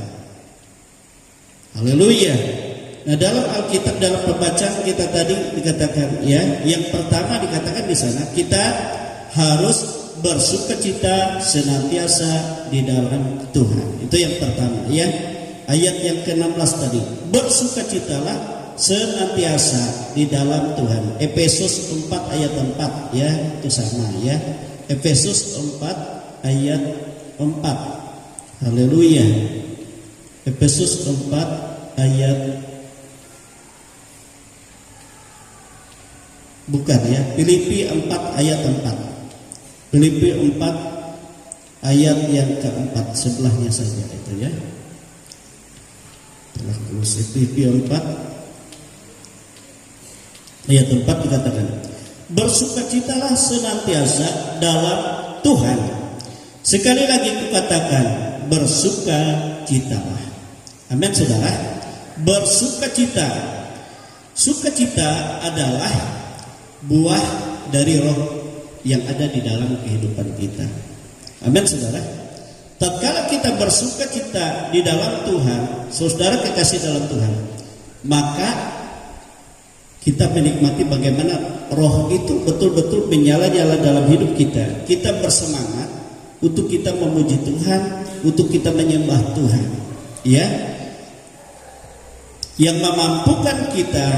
S4: Haleluya. Nah, dalam Alkitab, dalam pembacaan kita tadi dikatakan, ya, yang pertama dikatakan di sana kita harus bersukacita senantiasa di dalam Tuhan. Itu yang pertama, ya. Ayat yang ke-16 tadi, bersukacitalah senantiasa di dalam Tuhan. Efesus 4 ayat 4, ya, itu sama, ya. Efesus 4 ayat 4. Haleluya. Efesus 4 ayat, bukan, ya, Filipi 4 ayat 4. Filipi 4 ayat yang ke-4, sebelahnya saja itu, ya. Telah Filipi 4 ayat 4 dikatakan, bersukacitalah senantiasa dalam Tuhan. Sekali lagi kukatakan, bersukacitalah. Amin, saudara. Bersukacita. Sukacita adalah buah dari roh yang ada di dalam kehidupan kita. Amin, saudara. Tatkala kita bersukacita di dalam Tuhan, saudara kekasih dalam Tuhan, maka kita menikmati bagaimana roh itu betul-betul menyala-nyala dalam hidup kita. Kita bersemangat untuk kita memuji Tuhan, untuk kita menyembah Tuhan, ya. yang memampukan kita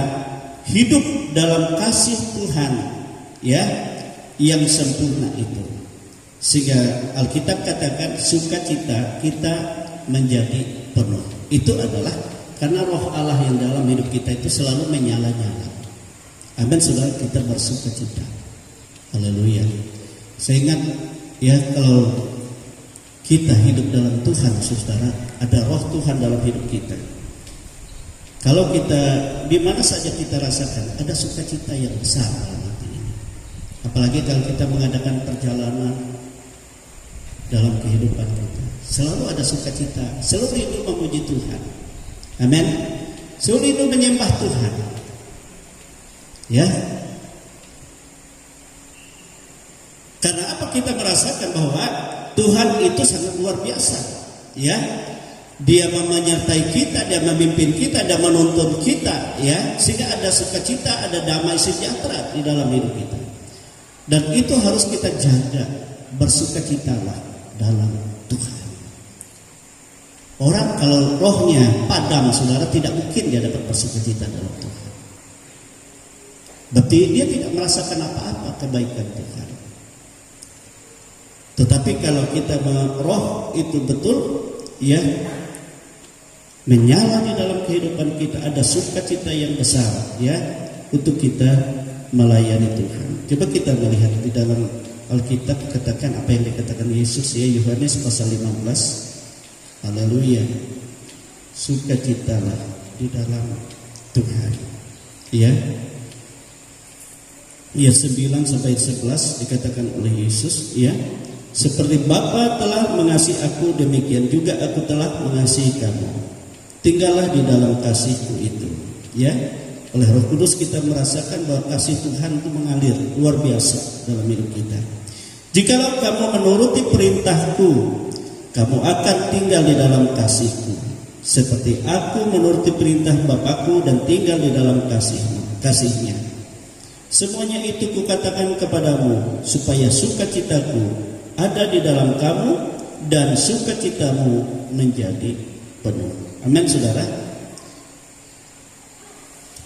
S4: hidup dalam kasih Tuhan, ya, yang sempurna itu. Sehingga Alkitab katakan sukacita kita menjadi penuh. Itu adalah karena roh Allah yang dalam hidup kita itu selalu menyala-nyala. Amin, saudara, kita bersukacita. Haleluya. Saya ingat ya, kalau kita hidup dalam Tuhan, saudara, ada roh Tuhan dalam hidup kita. Kalau kita di mana saja kita rasakan ada sukacita yang besar dalam hati ini. Apalagi kalau kita mengadakan perjalanan dalam kehidupan kita, selalu ada sukacita, selalu rindu memuji Tuhan. Amin. Selalu rindu menyembah Tuhan. Ya. Karena apa? Kita merasakan bahwa Tuhan itu sangat luar biasa. Ya. Dia menyertai kita, dia memimpin kita, dia menuntun kita, ya, sehingga ada sukacita, ada damai sejahtera di dalam hidup kita. Dan itu harus kita jaga, bersukacitalah dalam Tuhan. Orang kalau rohnya padam, saudara, tidak mungkin dia dapat bersukacita dalam Tuhan. Berarti dia tidak merasakan apa-apa kebaikan Tuhan. Tetapi kalau kita roh itu betul, ya, menyala di dalam kehidupan kita, ada sukacita yang besar, ya, untuk kita melayani Tuhan. Coba kita melihat di dalam Alkitab katakan apa yang dikatakan Yesus, ya, Yohanes pasal 15. Haleluya. Sukacitalah di dalam Tuhan. Ya. Ayat 9 sampai 11 dikatakan oleh Yesus, ya. Seperti Bapa telah mengasihi aku, demikian juga aku telah mengasihi kamu. Tinggallah di dalam kasihku itu, ya. Oleh Roh Kudus kita merasakan bahwa kasih Tuhan itu mengalir luar biasa dalam hidup kita. Jikalau kamu menuruti perintahku, kamu akan tinggal di dalam kasihku, seperti aku menuruti perintah Bapakku dan tinggal di dalam kasihnya. Semuanya itu kukatakan kepadamu, supaya sukacitaku ada di dalam kamu dan sukacitamu menjadi penuh. Amin, saudara.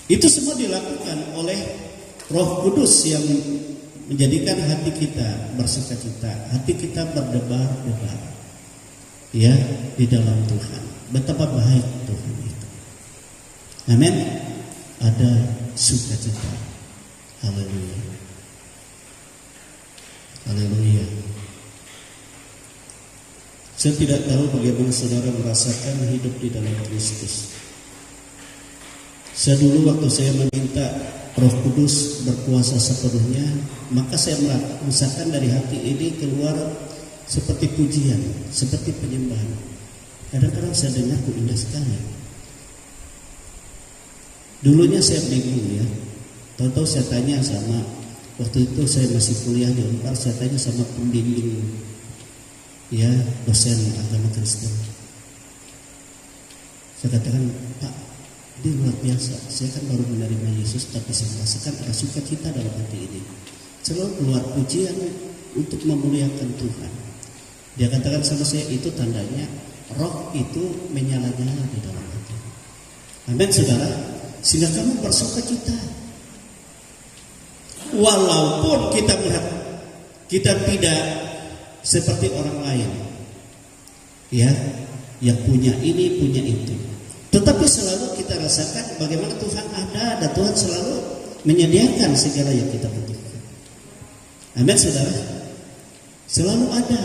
S4: Itu semua dilakukan oleh Roh Kudus yang menjadikan hati kita bersukacita, hati kita berdebar-debar, ya, di dalam Tuhan. Betapa baik Tuhan itu. Amin. Ada sukacita. Haleluya. Haleluya. Saya tidak tahu bagaimana saudara merasakan hidup di dalam Kristus. Saya dulu waktu saya meminta Roh Kudus berkuasa sepenuhnya, maka saya merasakan dari hati ini keluar seperti pujian, seperti penyembahan. Kadang-kadang saya dengar indah sekali. Dulunya saya bingung, ya. Tahu-tahu saya tanya sama, waktu itu saya masih kuliah di Unpar, saya tanya sama pembimbing, ya, dosen agama Kristen. Saya katakan, Pak, dia luar biasa. Saya kan baru menerima Yesus, tapi saya merasakan ada sukacita dalam hati ini. Selalu keluar pujian untuk memuliakan Tuhan. Dia katakan sama saya, itu tandanya roh itu menyala-nyala di dalam hati. Amin, saudara. Sehingga kamu bersukacita. Walaupun kita melihat kita tidak seperti orang lain, ya, yang punya ini, punya itu. Tetapi selalu kita rasakan bagaimana Tuhan ada dan Tuhan selalu menyediakan segala yang kita butuhkan. Amin, saudara. Selalu ada.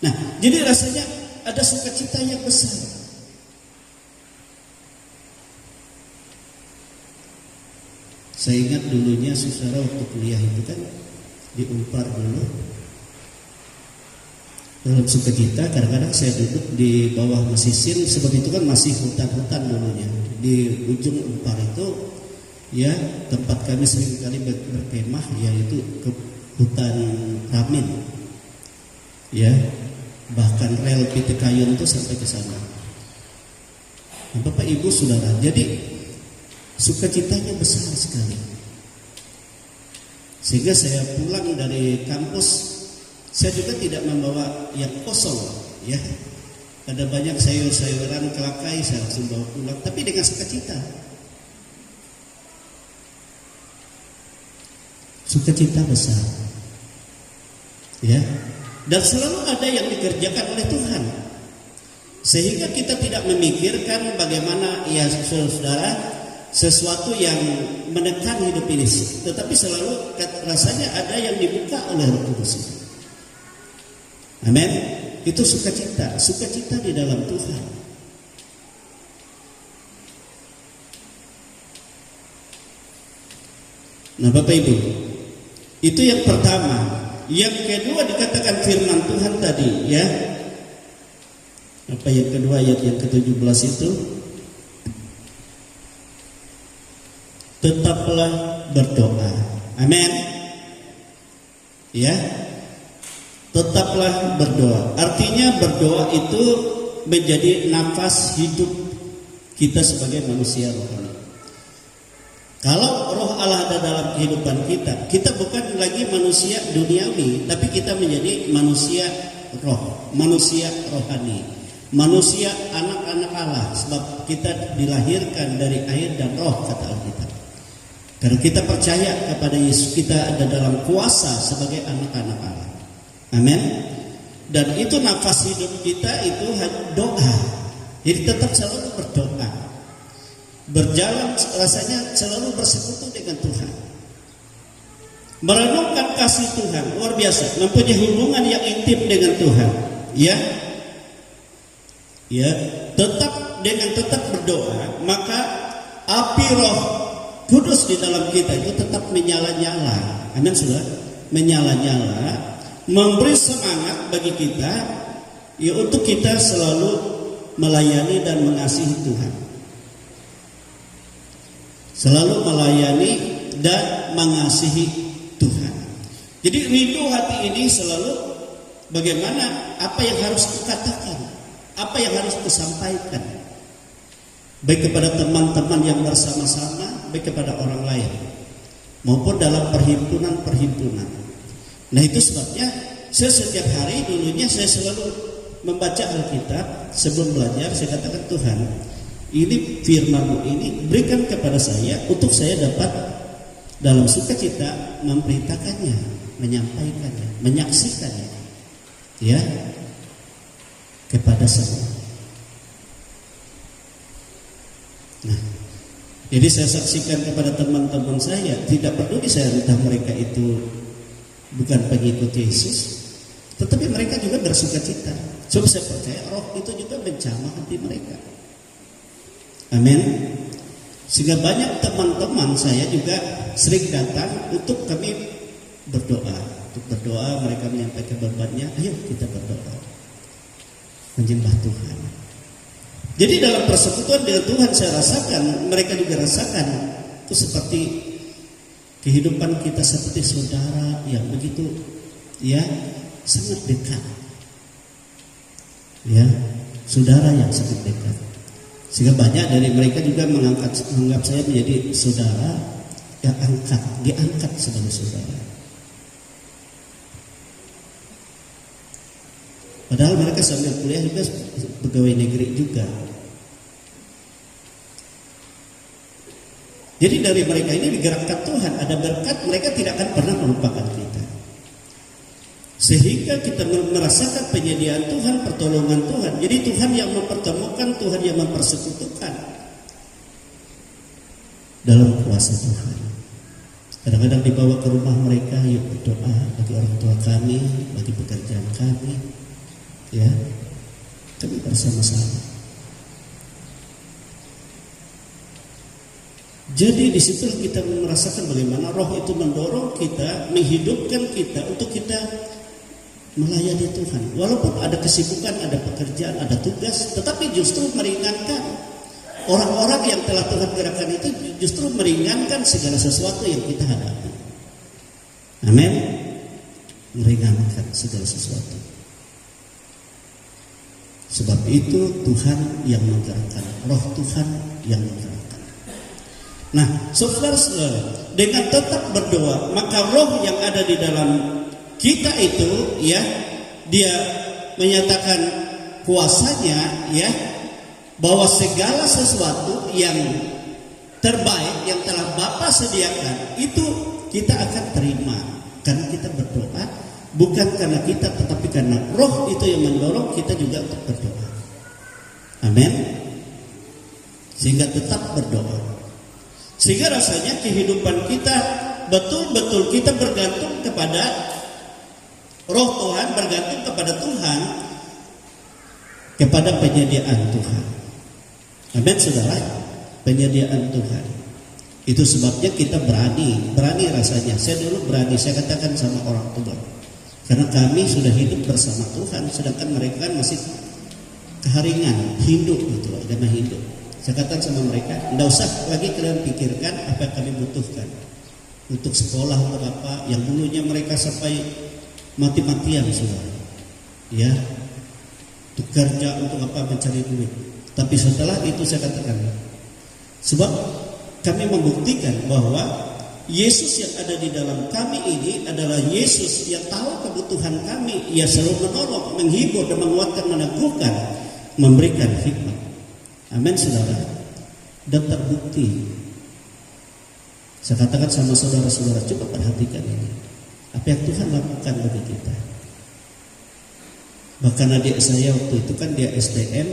S4: Nah, jadi rasanya ada sukacita yang besar. Saya ingat dulunya saudara waktu kuliah itu kan di Unpar dulu. Dalam sukacita kadang-kadang saya duduk di bawah mesisin, sebab itu kan masih hutan-hutan dulunya. Di ujung Unpar itu, ya, tempat kami seringkali berkemah, yaitu ke hutan Ramin. Ya, bahkan rel PT Kayun itu sampai ke sana. Nah, Bapak Ibu Saudara, jadi sukacitanya besar sekali. Sehingga saya pulang dari kampus, saya juga tidak membawa yang kosong, ya. Ada banyak sayur-sayuran kelakai, saya langsung bawa pulang, tapi dengan sukacita. Sukacita besar. Ya. Dan selalu ada yang dikerjakan oleh Tuhan. Sehingga kita tidak memikirkan bagaimana ya saudara sesuatu yang menekan hidup ini, tetapi selalu rasanya ada yang dibuka oleh Roh Kudus. Amin. Itu sukacita di dalam Tuhan. Nah, Bapak Ibu, itu yang pertama. Yang kedua dikatakan firman Tuhan tadi, ya. Apa yang kedua, ayat yang ke-17 itu? Tetaplah berdoa. Amin. Ya. Tetaplah berdoa. Artinya berdoa itu menjadi nafas hidup kita sebagai manusia rohani. Kalau roh Allah ada dalam kehidupan kita, kita bukan lagi manusia duniawi, tapi kita menjadi manusia roh, manusia rohani, manusia anak-anak Allah. Sebab kita dilahirkan dari air dan roh, kata Alkitab. Karena kita percaya kepada Yesus, kita ada dalam kuasa sebagai anak-anak Allah. Amin. Dan itu nafas hidup kita itu doa. Jadi tetap selalu berdoa. Berjalan rasanya selalu bersekutu dengan Tuhan. Merenungkan kasih Tuhan, luar biasa. Mempunyai hubungan yang intim dengan Tuhan. Ya. Ya, tetap berdoa, maka api Roh Kudus di dalam kita itu tetap menyala-nyala. Amin, Saudara. Menyala-nyala. Memberi semangat bagi kita ya untuk kita selalu melayani dan mengasihi Tuhan. Selalu melayani dan mengasihi Tuhan. Jadi rindu hati ini selalu bagaimana apa yang harus kukatakan, apa yang harus kusampaikan, baik kepada teman-teman yang bersama-sama, baik kepada orang lain, maupun dalam perhimpunan-perhimpunan. Nah, itu sebabnya saya setiap hari dulunya saya selalu membaca Alkitab. Sebelum belajar saya katakan, Tuhan, ini firman-Mu ini berikan kepada saya untuk saya dapat dalam sukacita memberitakannya, menyampaikannya, menyaksikannya, ya, kepada semua. Nah, jadi saya saksikan kepada teman-teman saya, tidak peduli saya entah mereka itu bukan pengikut Yesus, tetapi mereka juga bersukacita. Sebab saya percaya Roh itu juga menjamah hati mereka. Amin. Sehingga banyak teman-teman saya juga sering datang untuk kami berdoa. Untuk berdoa, mereka menyampaikan bebannya. Ayo kita berdoa, menyembah Tuhan. Jadi dalam persekutuan dengan Tuhan saya rasakan, mereka juga rasakan itu seperti kehidupan kita seperti saudara yang begitu ya sangat dekat. Ya, saudara yang sangat dekat. Sehingga banyak dari mereka juga menganggap saya menjadi saudara yang diangkat sebagai saudara. Padahal mereka sambil kuliah juga pegawai negeri juga. Jadi dari mereka ini digerakkan Tuhan, ada berkat, mereka tidak akan pernah melupakan kita. Sehingga kita merasakan penyediaan Tuhan, pertolongan Tuhan. Jadi Tuhan yang mempertemukan, Tuhan yang mempersekutukan dalam kuasa Tuhan. Kadang-kadang dibawa ke rumah mereka, yuk berdoa bagi orang tua kami, bagi pekerjaan kami, ya, kami bersama-sama. Jadi di situ kita merasakan bagaimana Roh itu mendorong kita, menghidupkan kita untuk kita melayani Tuhan. Walaupun ada kesibukan, ada pekerjaan, ada tugas, tetapi justru meringankan orang-orang yang telah Tuhan gerakkan itu, justru meringankan segala sesuatu yang kita hadapi. Amin. Meringankan segala sesuatu. Sebab itu Tuhan yang menggerakkan, Roh Tuhan yang menggerakkan. Nah, saudara-saudara, dengan tetap berdoa, maka Roh yang ada di dalam kita itu, ya, dia menyatakan kuasanya, ya, bahwa segala sesuatu yang terbaik yang telah Bapa sediakan itu kita akan terima karena kita berdoa, bukan karena kita, tetapi karena Roh itu yang mendorong kita juga untuk berdoa. Amin. Sehingga tetap berdoa. Sehingga rasanya kehidupan kita betul-betul kita bergantung kepada Roh Tuhan, bergantung kepada Tuhan, kepada penyediaan Tuhan. Amin, saudara. Penyediaan Tuhan. Itu sebabnya kita berani rasanya. Saya dulu berani, saya katakan sama orang tua, karena kami sudah hidup bersama Tuhan, sedangkan mereka masih keharingan, hidup gitu, agama hidup. Saya katakan sama mereka, tidak usah lagi kalian pikirkan apa yang kami butuhkan untuk sekolah, untuk apa yang dulunya mereka sampai mati-matian, saudara. Ya, untuk kerja, untuk apa, mencari duit. Tapi setelah itu saya katakan, sebab kami membuktikan bahwa Yesus yang ada di dalam kami ini adalah Yesus yang tahu kebutuhan kami. Ia selalu menolong, menghibur dan menguatkan, meneguhkan, memberikan hikmat. Amin, saudara. Dan terbukti. Saya katakan sama saudara-saudara, coba perhatikan ini. Apa yang Tuhan lakukan bagi kita. Bahkan adik saya waktu itu kan dia STM,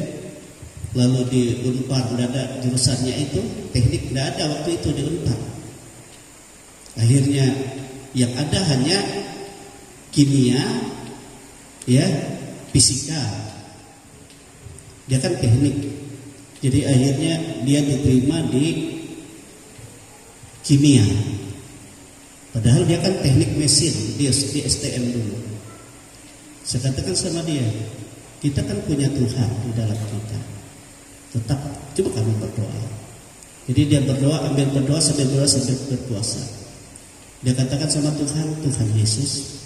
S4: lalu di Unpar tidak ada jurusannya itu, teknik tidak ada waktu itu di Unpar. Akhirnya yang ada hanya kimia, ya, fisika. Dia kan teknik. Jadi akhirnya dia diterima di kimia. Padahal dia kan teknik mesin, dia di STM dulu. Saya katakan sama dia, kita kan punya Tuhan di dalam kita. Tetap coba kami berdoa. Jadi dia berdoa, ambil berdoa sambil berpuasa. Dia katakan sama Tuhan, Tuhan Yesus,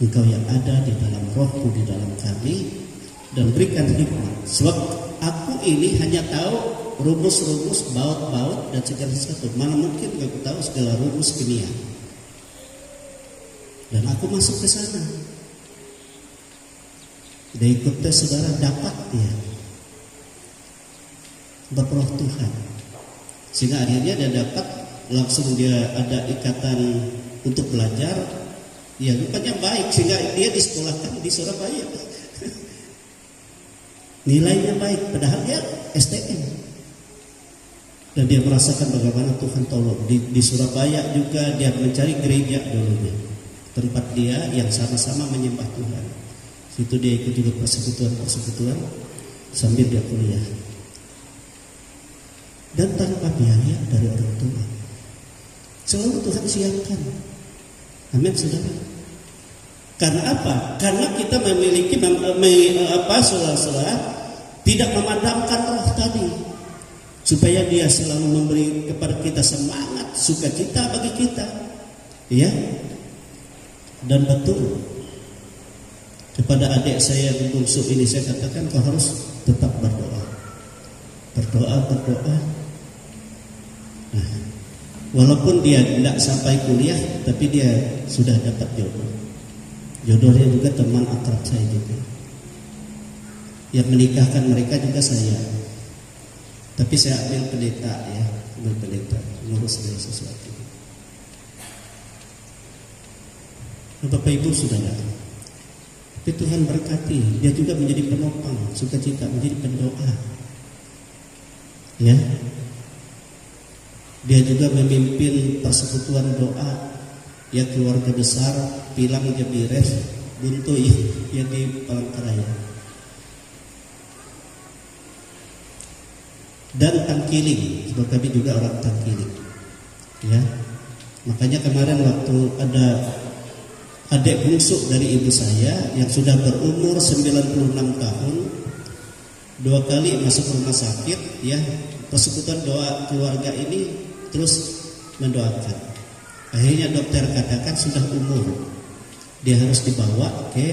S4: Engkau yang ada di dalam Roh-Mu, di dalam kami, dan berikan hikmat. Sebab aku ini hanya tahu rumus-rumus, baut-baut dan segala sesuatu. Mana mungkin aku tahu segala rumus kimia. Dan aku masuk ke sana. Dia ikut tes, saudara, dapat dia Roh Tuhan. Sehingga akhirnya dia dapat, langsung dia ada ikatan untuk belajar. Ya rupanya baik, sehingga dia disekolahkan di Surabaya. Nilainya baik, padahal dia STM. Dan dia merasakan bagaimana Tuhan tolong. Di Surabaya juga dia mencari gereja dulunya, tempat dia yang sama-sama menyembah Tuhan. Situ dia ikut juga persekutuan sambil dia kuliah. Dan tanpa biaya dari orang tua. Selalu Tuhan siapkan. Amin, saudara. Karena apa? Karena kita memiliki saudara-saudara, tidak memadamkan roh tadi, supaya dia selalu memberi kepada kita semangat, sukacita bagi kita, ya. Dan betul kepada adik saya yang bungsu ini saya katakan, kau harus tetap berdoa. Nah, walaupun dia tidak sampai kuliah, tapi dia sudah dapat jodoh. Jodohnya juga teman akrab saya juga. Yang menikahkan mereka juga saya. Tapi saya ambil pendeta, ya, ngurus segala sesuatu. Bapak Ibu saudara, tapi Tuhan berkati, dia juga menjadi penopang, sukacita, menjadi pendoa. Ya, dia juga memimpin persekutuan doa, ya, keluarga besar Pilang Jabires Buntuy yang di Palangkaraya dan Tangkiling, sebab kami juga orang Tangkiling, ya. Makanya kemarin waktu ada adik bungsu dari ibu saya yang sudah berumur 96 tahun, 2 kali masuk rumah sakit, ya, persekutuan doa keluarga ini terus mendoakan. Akhirnya dokter katakan sudah umur, dia harus dibawa ke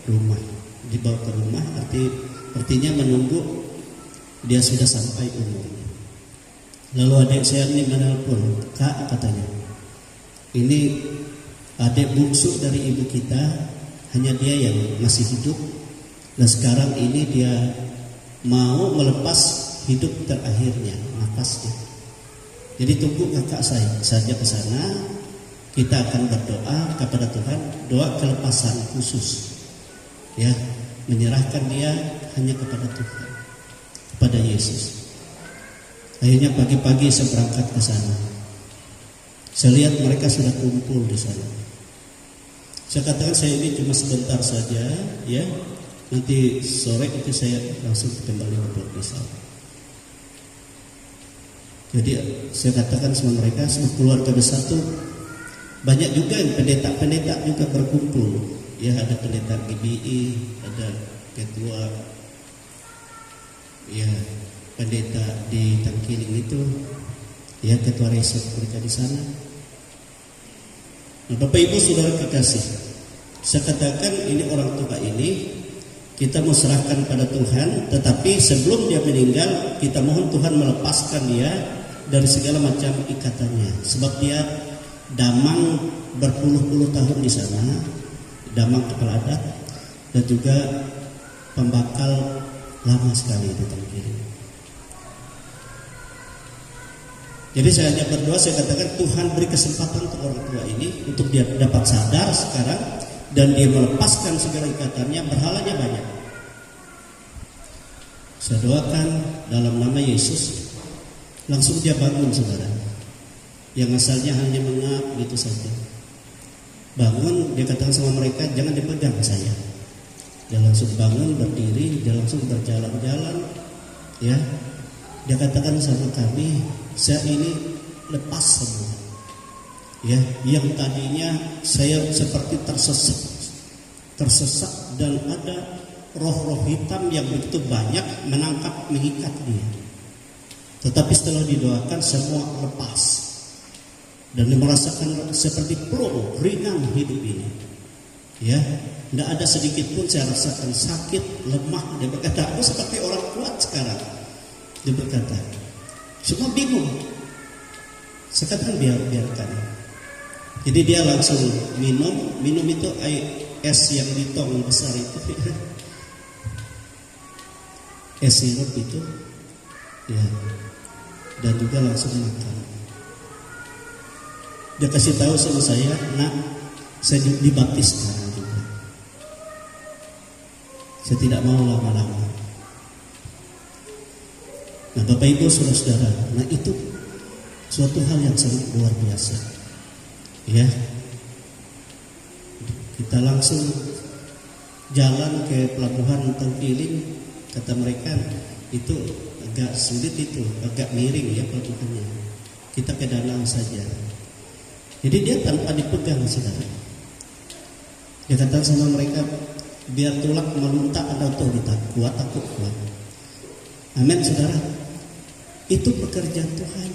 S4: rumah. Dibawa ke rumah artinya menunggu dia sudah sampai umurnya. Lalu adik saya ini menelpon, Kak, katanya, ini adik bungsu dari ibu kita, hanya dia yang masih hidup, Nah sekarang ini dia mau melepas hidup terakhirnya, nafasnya. Jadi tunggu kakak saya saja ke sana. Kita akan berdoa kepada Tuhan, doa kelepasan khusus, ya, menyerahkan dia hanya kepada Tuhan, kepada Yesus. Akhirnya pagi-pagi saya berangkat ke sana. Saya lihat mereka sudah kumpul di sana. Saya katakan saya ini cuma sebentar saja, ya. Nanti sore itu saya langsung kembali ke sana. Jadi saya katakan sama mereka, semua keluarga besar tuh banyak juga yang pendeta-pendeta juga berkumpul. Ya, ada pendeta GBI, ada ketua, ya, pendeta di Tangkiling itu, ya, ketua resort mereka di sana. Nah, Bapak Ibu Saudara kekasih, saya katakan ini orang tua ini kita mau serahkan pada Tuhan, tetapi sebelum dia meninggal kita mohon Tuhan melepaskan dia dari segala macam ikatannya, sebab dia damang berpuluh-puluh tahun di sana, damang kepala adat, dan juga pembakal lama sekali di Tangkiling. Jadi saya hanya berdoa, saya katakan Tuhan beri kesempatan untuk orang tua ini untuk dia dapat sadar sekarang dan dia melepaskan segala ikatannya, berhalanya banyak. Saya doakan dalam nama Yesus, langsung dia bangun saudara. Yang asalnya hanya mengap gitu saja. Bangun, dia katakan sama mereka, jangan dipegang saya. Dia langsung bangun, berdiri, dia langsung berjalan-jalan, ya. Dia katakan sama kami, saya ini lepas semua, ya. Yang tadinya saya seperti tersesat dan ada roh-roh hitam yang begitu banyak menangkap, mengikat dia. Tetapi setelah didoakan semua lepas. Dan merasakan seperti flow, ringan hidup ini, ya, tidak ada sedikit pun saya rasakan sakit, lemah. Dia berkata, aku seperti orang kuat sekarang. Dia berkata, semua bingung. Saya katakan biarkan. Jadi dia langsung minum itu air es yang di tong besar itu, es sirup itu, ya, dan juga langsung makan. Dia kasih tahu sama saya, nak, saya dibaptis sekarang juga. Saya tidak mau lama-lama. Nah, Bapak Ibu Saudara-saudara, nah itu suatu hal yang sangat luar biasa. Ya, kita langsung jalan ke pelabuhan Tangkiling. Kata mereka itu agak sulit, itu agak miring ya pelabuhannya. Kita ke danau saja. Jadi dia tanpa dipegang saudara. Dia kata sama mereka, biar tulak meluntak ada otoritas, kuat aku kuat. Amin saudara. Itu pekerjaan Tuhan.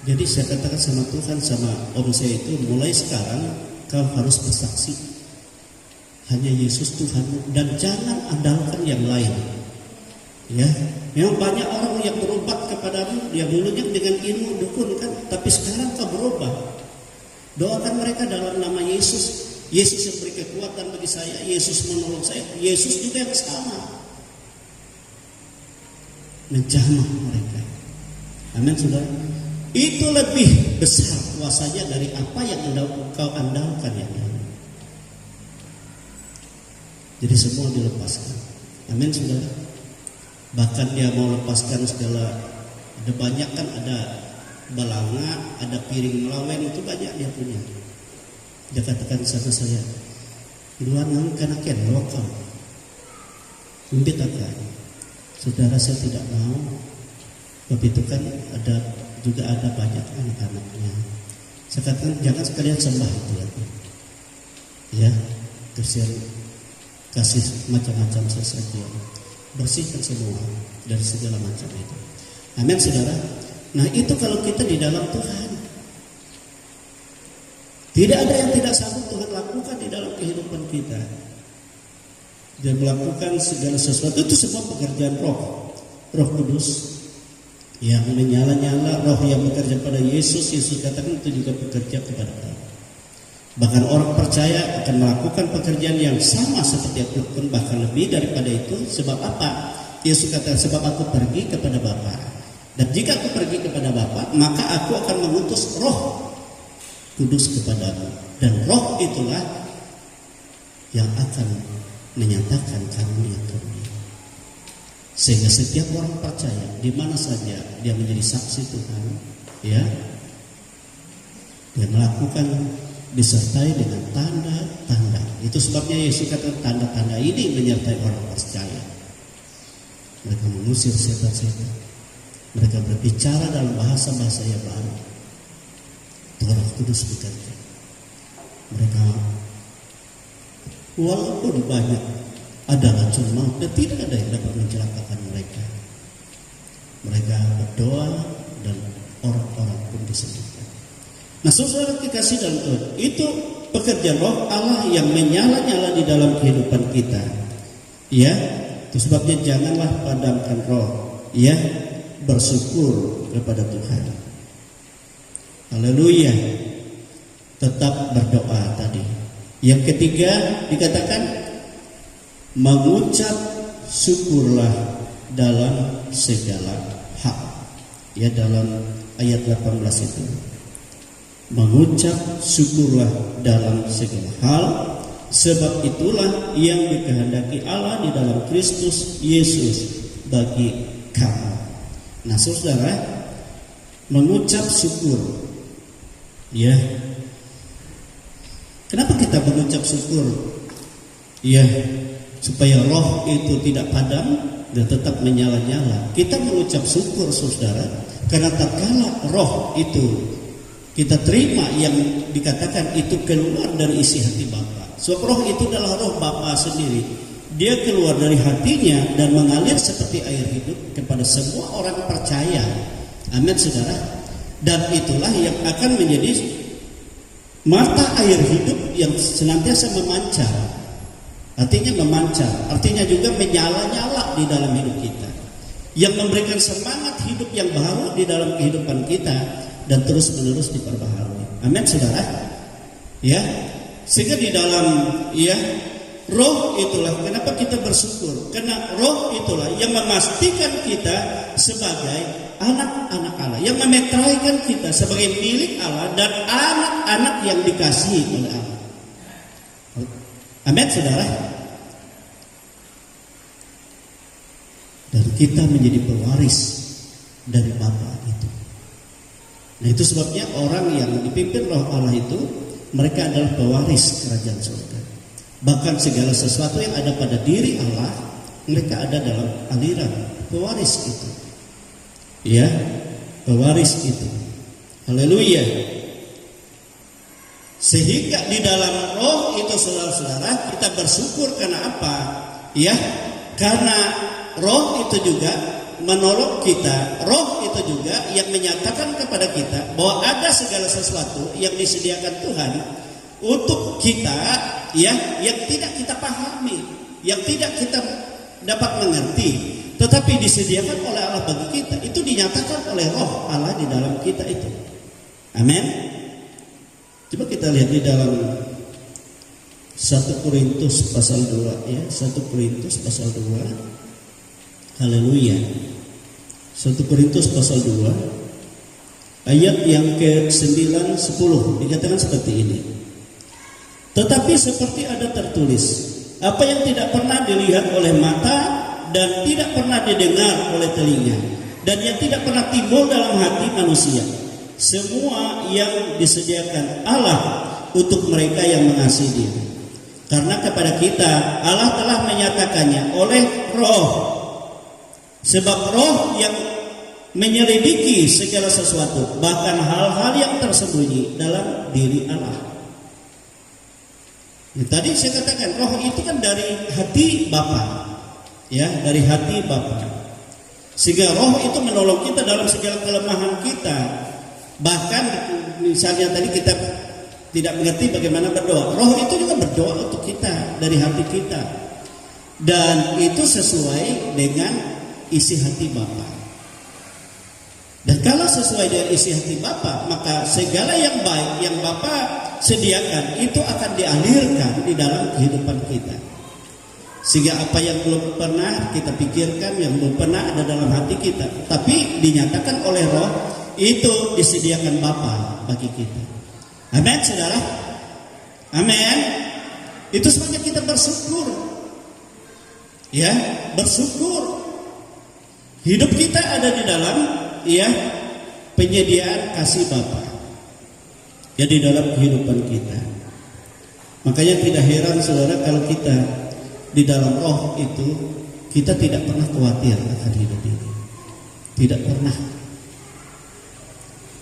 S4: Jadi saya katakan sama Tuhan, sama om saya itu, mulai sekarang kau harus bersaksi hanya Yesus Tuhan dan jangan andalkan yang lain. Ya, memang banyak orang yang berobat kepadamu, dia dulunya dengan ilmu dukun kan, tapi sekarang kau berubah. Doakan mereka dalam nama Yesus. Yesus yang beri kekuatan bagi saya, Yesus menolong saya, Yesus juga yang sama. Menjamah mereka. Amin saudara. Itu lebih besar kuasanya dari apa yang kau andalkan yang lain. Jadi semua dilepaskan. Amin saudara. Bahkan dia mau lepaskan segala, ada banyak kan, ada balanga, ada piring melawen, itu banyak dia punya. Dia katakan sama saya, luar nang kanaken lokal, umbit akan. Saudara saya tidak mau, begitu kan juga ada banyak anak-anaknya. Saya katakan jangan sekalian sembah itu lagi, ya, kasih macam-macam sesaji. Bersihkan semua dari segala macam itu. Amin saudara. Nah itu kalau kita di dalam Tuhan, tidak ada yang tidak sanggup Tuhan lakukan di dalam kehidupan kita. Dia melakukan segala sesuatu, itu semua pekerjaan Roh Kudus yang menyala-nyala, Roh yang bekerja pada Yesus. Yesus katakan itu juga bekerja kepada kita. Bahkan orang percaya akan melakukan pekerjaan yang sama seperti aku lakukan, bahkan lebih daripada itu. Sebab apa? Yesus kata, sebab aku pergi kepada Bapa. Dan jika aku pergi kepada Bapa, maka aku akan mengutus Roh Kudus kepadamu. Dan Roh itulah yang akan menyatakan karunia-karunia. Sehingga setiap orang percaya, di mana saja dia menjadi saksi Tuhan, ya, dia melakukan, disertai dengan tanda-tanda. Itu sebabnya Yesus kata tanda-tanda ini menyertai orang percaya. Mereka mengusir setan-setan. Mereka berbicara dalam bahasa-bahasa yang baru. Roh Kudus bekerja. Mereka walaupun banyak ada racun maut dan tidak ada yang dapat mencelakakan mereka. Mereka berdoa dan orang-orang pun disembuhkan. Nah, saudara dikasih dalam Tuhan, itu pekerjaan Roh Allah yang menyala-nyala di dalam kehidupan kita. Ya, itu sebabnya janganlah padamkan roh. Ya, bersyukur kepada Tuhan. Haleluya. Tetap berdoa tadi. Yang ketiga dikatakan mengucap syukurlah dalam segala hal. Ya, dalam ayat 18 itu. Mengucap syukurlah dalam segala hal, sebab itulah yang dikehendaki Allah di dalam Kristus Yesus bagi kamu. Nah, saudara, mengucap syukur, ya. Kenapa kita mengucap syukur? Ya, supaya roh itu tidak padam dan tetap menyala-nyala. Kita mengucap syukur, saudara, karena tatkala roh itu kita terima yang dikatakan itu keluar dari isi hati Bapa. Sebab roh itu adalah roh Bapa sendiri. Dia keluar dari hatinya dan mengalir seperti air hidup kepada semua orang percaya. Amin, saudara. Dan itulah yang akan menjadi mata air hidup yang senantiasa memancar. Artinya memancar, artinya juga menyala-nyala di dalam hidup kita. Yang memberikan semangat hidup yang baru di dalam kehidupan kita dan terus-menerus diperbaharui. Amin, saudara. Ya. Sehingga di dalam, ya, roh itulah kenapa kita bersyukur. Karena roh itulah yang memastikan kita sebagai anak-anak Allah, yang memetraikan kita sebagai milik Allah dan anak-anak yang dikasihi oleh Allah. Amin, saudara. Dan kita menjadi pewaris dari Bapa itu. Nah, itu sebabnya orang yang dipimpin roh Allah itu, mereka adalah pewaris kerajaan surga. Bahkan segala sesuatu yang ada pada diri Allah, mereka ada dalam aliran pewaris itu. Ya, pewaris itu. Haleluya. Sehingga di dalam roh itu, saudara-saudara, kita bersyukur karena apa? Ya, karena roh itu juga menolong kita. Roh itu juga yang menyatakan kepada kita bahwa ada segala sesuatu yang disediakan Tuhan untuk kita, ya, yang tidak kita pahami, yang tidak kita dapat mengerti, tetapi disediakan oleh Allah bagi kita. Itu dinyatakan oleh roh Allah di dalam kita itu. Amin. Coba kita lihat di dalam 1 Korintus pasal 2, ya, 1 Korintus pasal 2. Haleluya. 1 Korintus pasal 2 ayat yang ke-9, 10 dikatakan seperti ini. Tetapi seperti ada tertulis, apa yang tidak pernah dilihat oleh mata dan tidak pernah didengar oleh telinga dan yang tidak pernah timbul dalam hati manusia, semua yang disediakan Allah untuk mereka yang mengasihi Dia. Karena kepada kita Allah telah menyatakannya oleh roh. Sebab roh yang menyelidiki segala sesuatu, bahkan hal-hal yang tersembunyi dalam diri Allah. Nah, tadi saya katakan roh itu kan dari hati Bapa, ya, dari hati Bapa. Sehingga roh itu menolong kita dalam segala kelemahan kita. Bahkan misalnya tadi kita tidak mengerti bagaimana berdoa, roh itu juga berdoa untuk kita dari hati kita. Dan itu sesuai dengan isi hati Bapa. Dan kalau sesuai dengan isi hati Bapa, maka segala yang baik yang Bapa sediakan itu akan dialirkan di dalam kehidupan kita. Sehingga apa yang belum pernah kita pikirkan, yang belum pernah ada dalam hati kita, tapi dinyatakan oleh Roh, itu disediakan Bapa bagi kita. Amin, saudara. Amin. Itu sebabnya kita bersyukur. Ya, bersyukur. Hidup kita ada di dalam penyediaan kasih Bapa. Ya, di dalam kehidupan kita. Makanya tidak heran saudara kalau kita di dalam Roh itu kita tidak pernah khawatir akan hidup ini. Tidak pernah.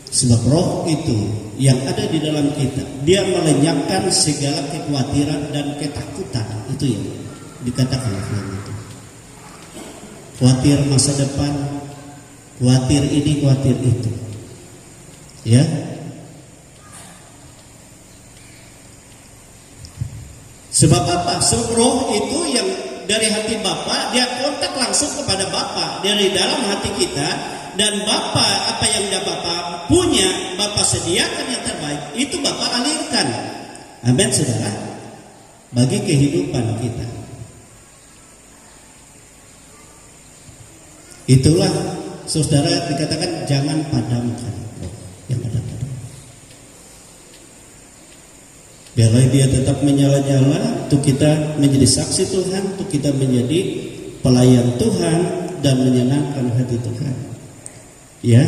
S4: Sebab Roh itu yang ada di dalam kita, dia melenyapkan segala kekhawatiran dan ketakutan. Itu yang dikatakan firman itu. Khawatir masa depan, khawatir ini, khawatir itu. Ya. Sebab apa? Sebab Roh itu yang dari hati Bapa, dia kontak langsung kepada Bapa dari dalam hati kita, dan Bapa apa yang dia Bapa punya, Bapa sediakan yang terbaik, itu Bapa alirkan. Amin, saudara. Bagi kehidupan kita. Itulah saudara dikatakan jangan padamkan Roh yang ada pada. Biarlah dia tetap menyala-nyala untuk kita menjadi saksi Tuhan, untuk kita menjadi pelayan Tuhan dan menyenangkan hati Tuhan. Ya.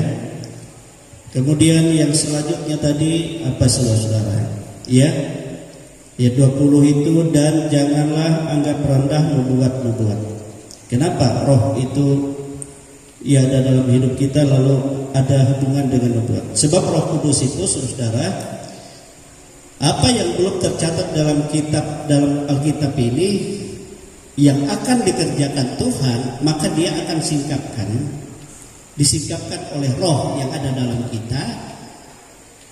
S4: Kemudian yang selanjutnya tadi apa saudara-saudara? Ya. Ayat 20 itu, dan janganlah anggap rendah nubuat-nubuat. Kenapa? Roh itu ada dalam hidup kita lalu ada hubungan dengan nubuat. Sebab Roh Kudus itu saudara, apa yang belum tercatat dalam Alkitab ini yang akan dikerjakan Tuhan, maka dia akan disingkapkan oleh Roh yang ada dalam kita.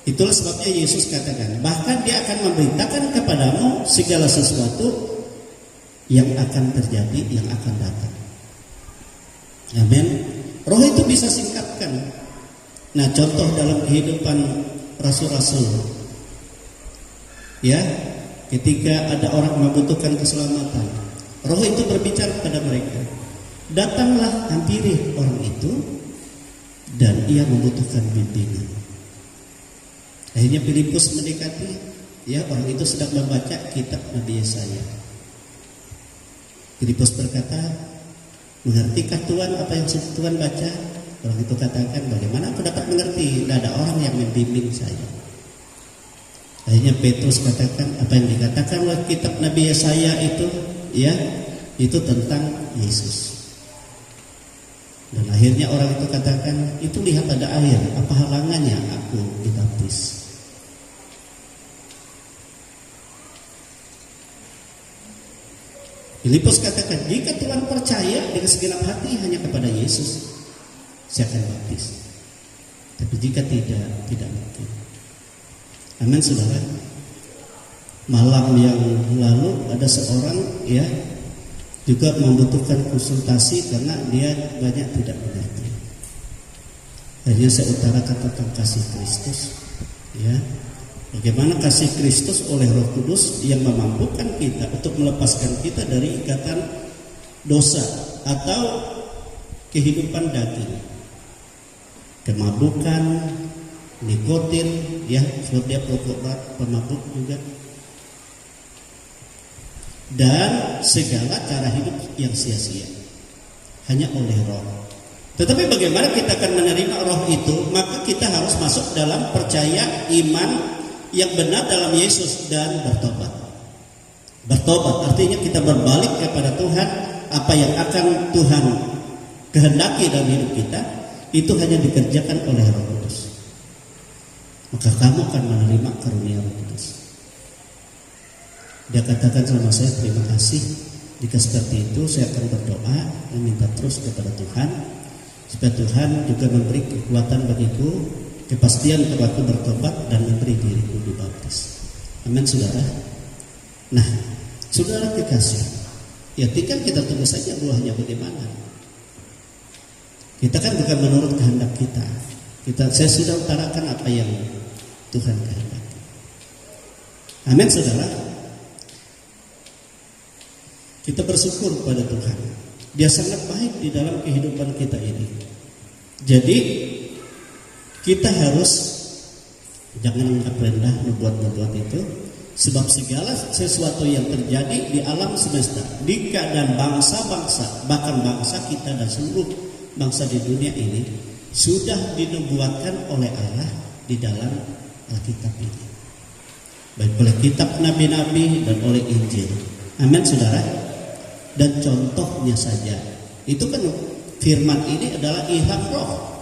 S4: Itulah sebabnya Yesus katakan, bahkan dia akan memberitakan kepadamu segala sesuatu yang akan terjadi, yang akan datang. Amin. Roh itu bisa singkapkan. Nah, contoh dalam kehidupan rasul-rasul. Ya, ketika ada orang membutuhkan keselamatan, Roh itu berbicara kepada mereka, datanglah hampiri orang itu, dan ia membutuhkan bimbingan. Akhirnya Filipus mendekati, orang itu sedang membaca kitab Nabi Yesaya. Filipus berkata, mengertikah Tuhan apa yang Tuhan baca? Orang itu katakan, bagaimana aku dapat mengerti? Tidak ada orang yang membimbing saya. Akhirnya Petrus katakan, apa yang dikatakan oleh kitab Nabi Yesaya itu, itu tentang Yesus. Dan akhirnya orang itu katakan, itu lihat ada air, apa halangannya aku dibaptis? Filipus katakan, jika Tuhan percaya dengan segenap hati hanya kepada Yesus, saya akan baptis. Tapi jika tidak mungkin. Amin, saudara. Malam yang lalu ada seorang juga membutuhkan konsultasi karena dia banyak tidak mengerti. Akhirnya saya utarakan tentang kasih Kristus. Bagaimana kasih Kristus oleh Roh Kudus yang memampukan kita untuk melepaskan kita dari ikatan dosa atau kehidupan daging, kemabukan, nikotin, sebab dia pemabuk juga, dan segala cara hidup yang sia-sia hanya oleh Roh. Tetapi bagaimana kita akan menerima Roh itu? Maka kita harus masuk dalam percaya iman yang benar dalam Yesus dan bertobat. Bertobat artinya kita berbalik kepada Tuhan. Apa yang akan Tuhan kehendaki dalam hidup kita itu hanya dikerjakan oleh Roh Kudus. Maka kamu akan menerima karunia Roh Kudus. Dia katakan sama saya, terima kasih. Jika seperti itu saya akan berdoa dan minta terus kepada Tuhan, supaya Tuhan juga memberi kekuatan bagiku, kepastian untuk aku bertobat dan memberi diriku dibaptis. Amin, saudara. Nah, saudara kekasih, tinggal kita tunggu saja buahnya bagaimana. Kita kan bukan menurut kehendak kita. Saya sudah utarakan apa yang Tuhan kehendaki. Amin saudara. Kita bersyukur pada Tuhan. Dia sangat baik di dalam kehidupan kita ini. Jadi kita harus jangan anggap rendah nubuat-nubuat itu, sebab segala sesuatu yang terjadi di alam semesta, di keadaan bangsa-bangsa, bahkan bangsa kita dan seluruh bangsa di dunia ini sudah dinubuatkan oleh Allah di dalam Alkitab ini, baik oleh kitab nabi-nabi dan oleh Injil. Amin saudara. Dan contohnya saja, itu kan firman ini adalah ilham roh.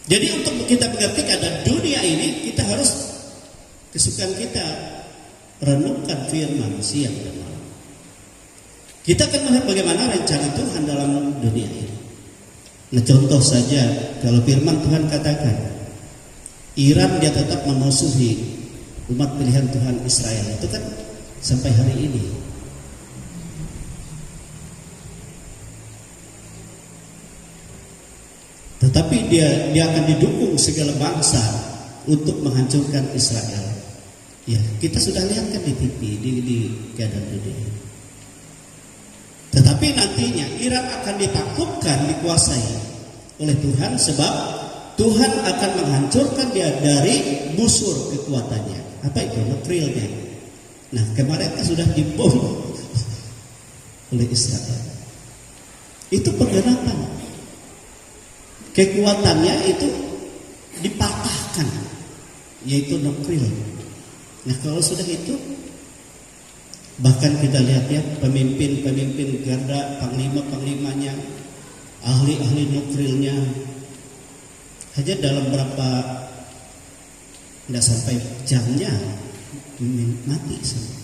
S4: Jadi untuk kita mengerti keadaan dunia ini, kita harus kesukaan kita renungkan firman siang dan malam. Kita akan melihat bagaimana rencana Tuhan dalam dunia ini. Nah, contoh saja, kalau firman Tuhan katakan Iran dia tetap memusuhi umat pilihan Tuhan Israel, itu kan sampai hari ini. Tetapi dia akan didukung segala bangsa untuk menghancurkan Israel. Ya, kita sudah lihat kan di TV, di keadaan dunia. Tetapi nantinya Iran akan ditaklukkan, dikuasai oleh Tuhan, sebab Tuhan akan menghancurkan dia dari busur kekuatannya. Apa itu? Nukrilnya. Nah, kemarin kan sudah dibom oleh Israel. Itu penggenapan. Kekuatannya itu dipatahkan, yaitu nukril. Nah, kalau sudah itu, bahkan kita lihat ya, pemimpin-pemimpin garda, panglima-panglimanya, ahli-ahli nukrilnya, hanya dalam berapa, tidak sampai jamnya mati semua.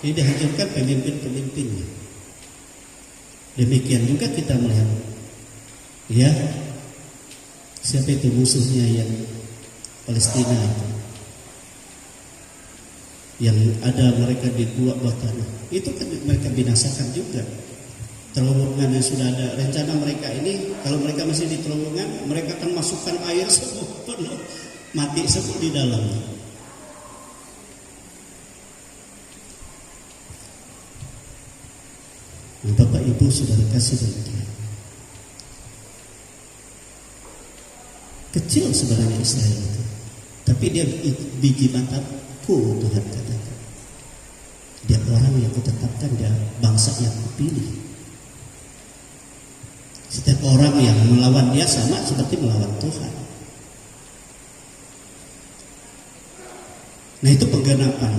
S4: Ini dihancurkan pemimpin-pemimpinnya. Demikian juga kita melihat, ya, siapa itu musuhnya yang Palestina itu, yang ada mereka di gua tanah, itu kan mereka binasakan juga. Terowongan yang sudah ada, rencana mereka ini, kalau mereka masih di terowongan, mereka akan masukkan air semua penuh, mati semua di dalamnya. Nah, Bapak Ibu saudara kasih dan Tuhan, kecil sebenarnya Israel itu, tapi dia biji mataku, Tuhan katakan. Dia orang yang kutetapkan, dia bangsa yang kupilih. Setiap orang yang melawan dia sama seperti melawan Tuhan. Nah, itu penggenapan.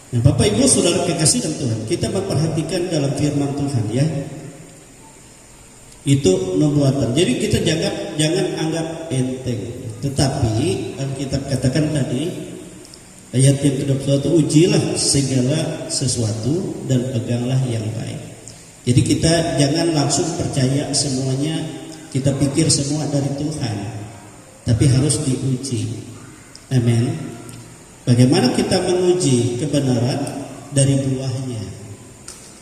S4: Nah, Bapak Ibu saudara kekasih dalam Tuhan, kita memperhatikan dalam firman Tuhan ya, itu nubuatan. Jadi kita jangan anggap enteng. Tetapi Alkitab katakan tadi, ayat yang ke-21, ujilah segala sesuatu dan peganglah yang baik. Jadi kita jangan langsung percaya semuanya, kita pikir semua dari Tuhan, tapi harus diuji. Amin. Bagaimana kita menguji kebenaran? Dari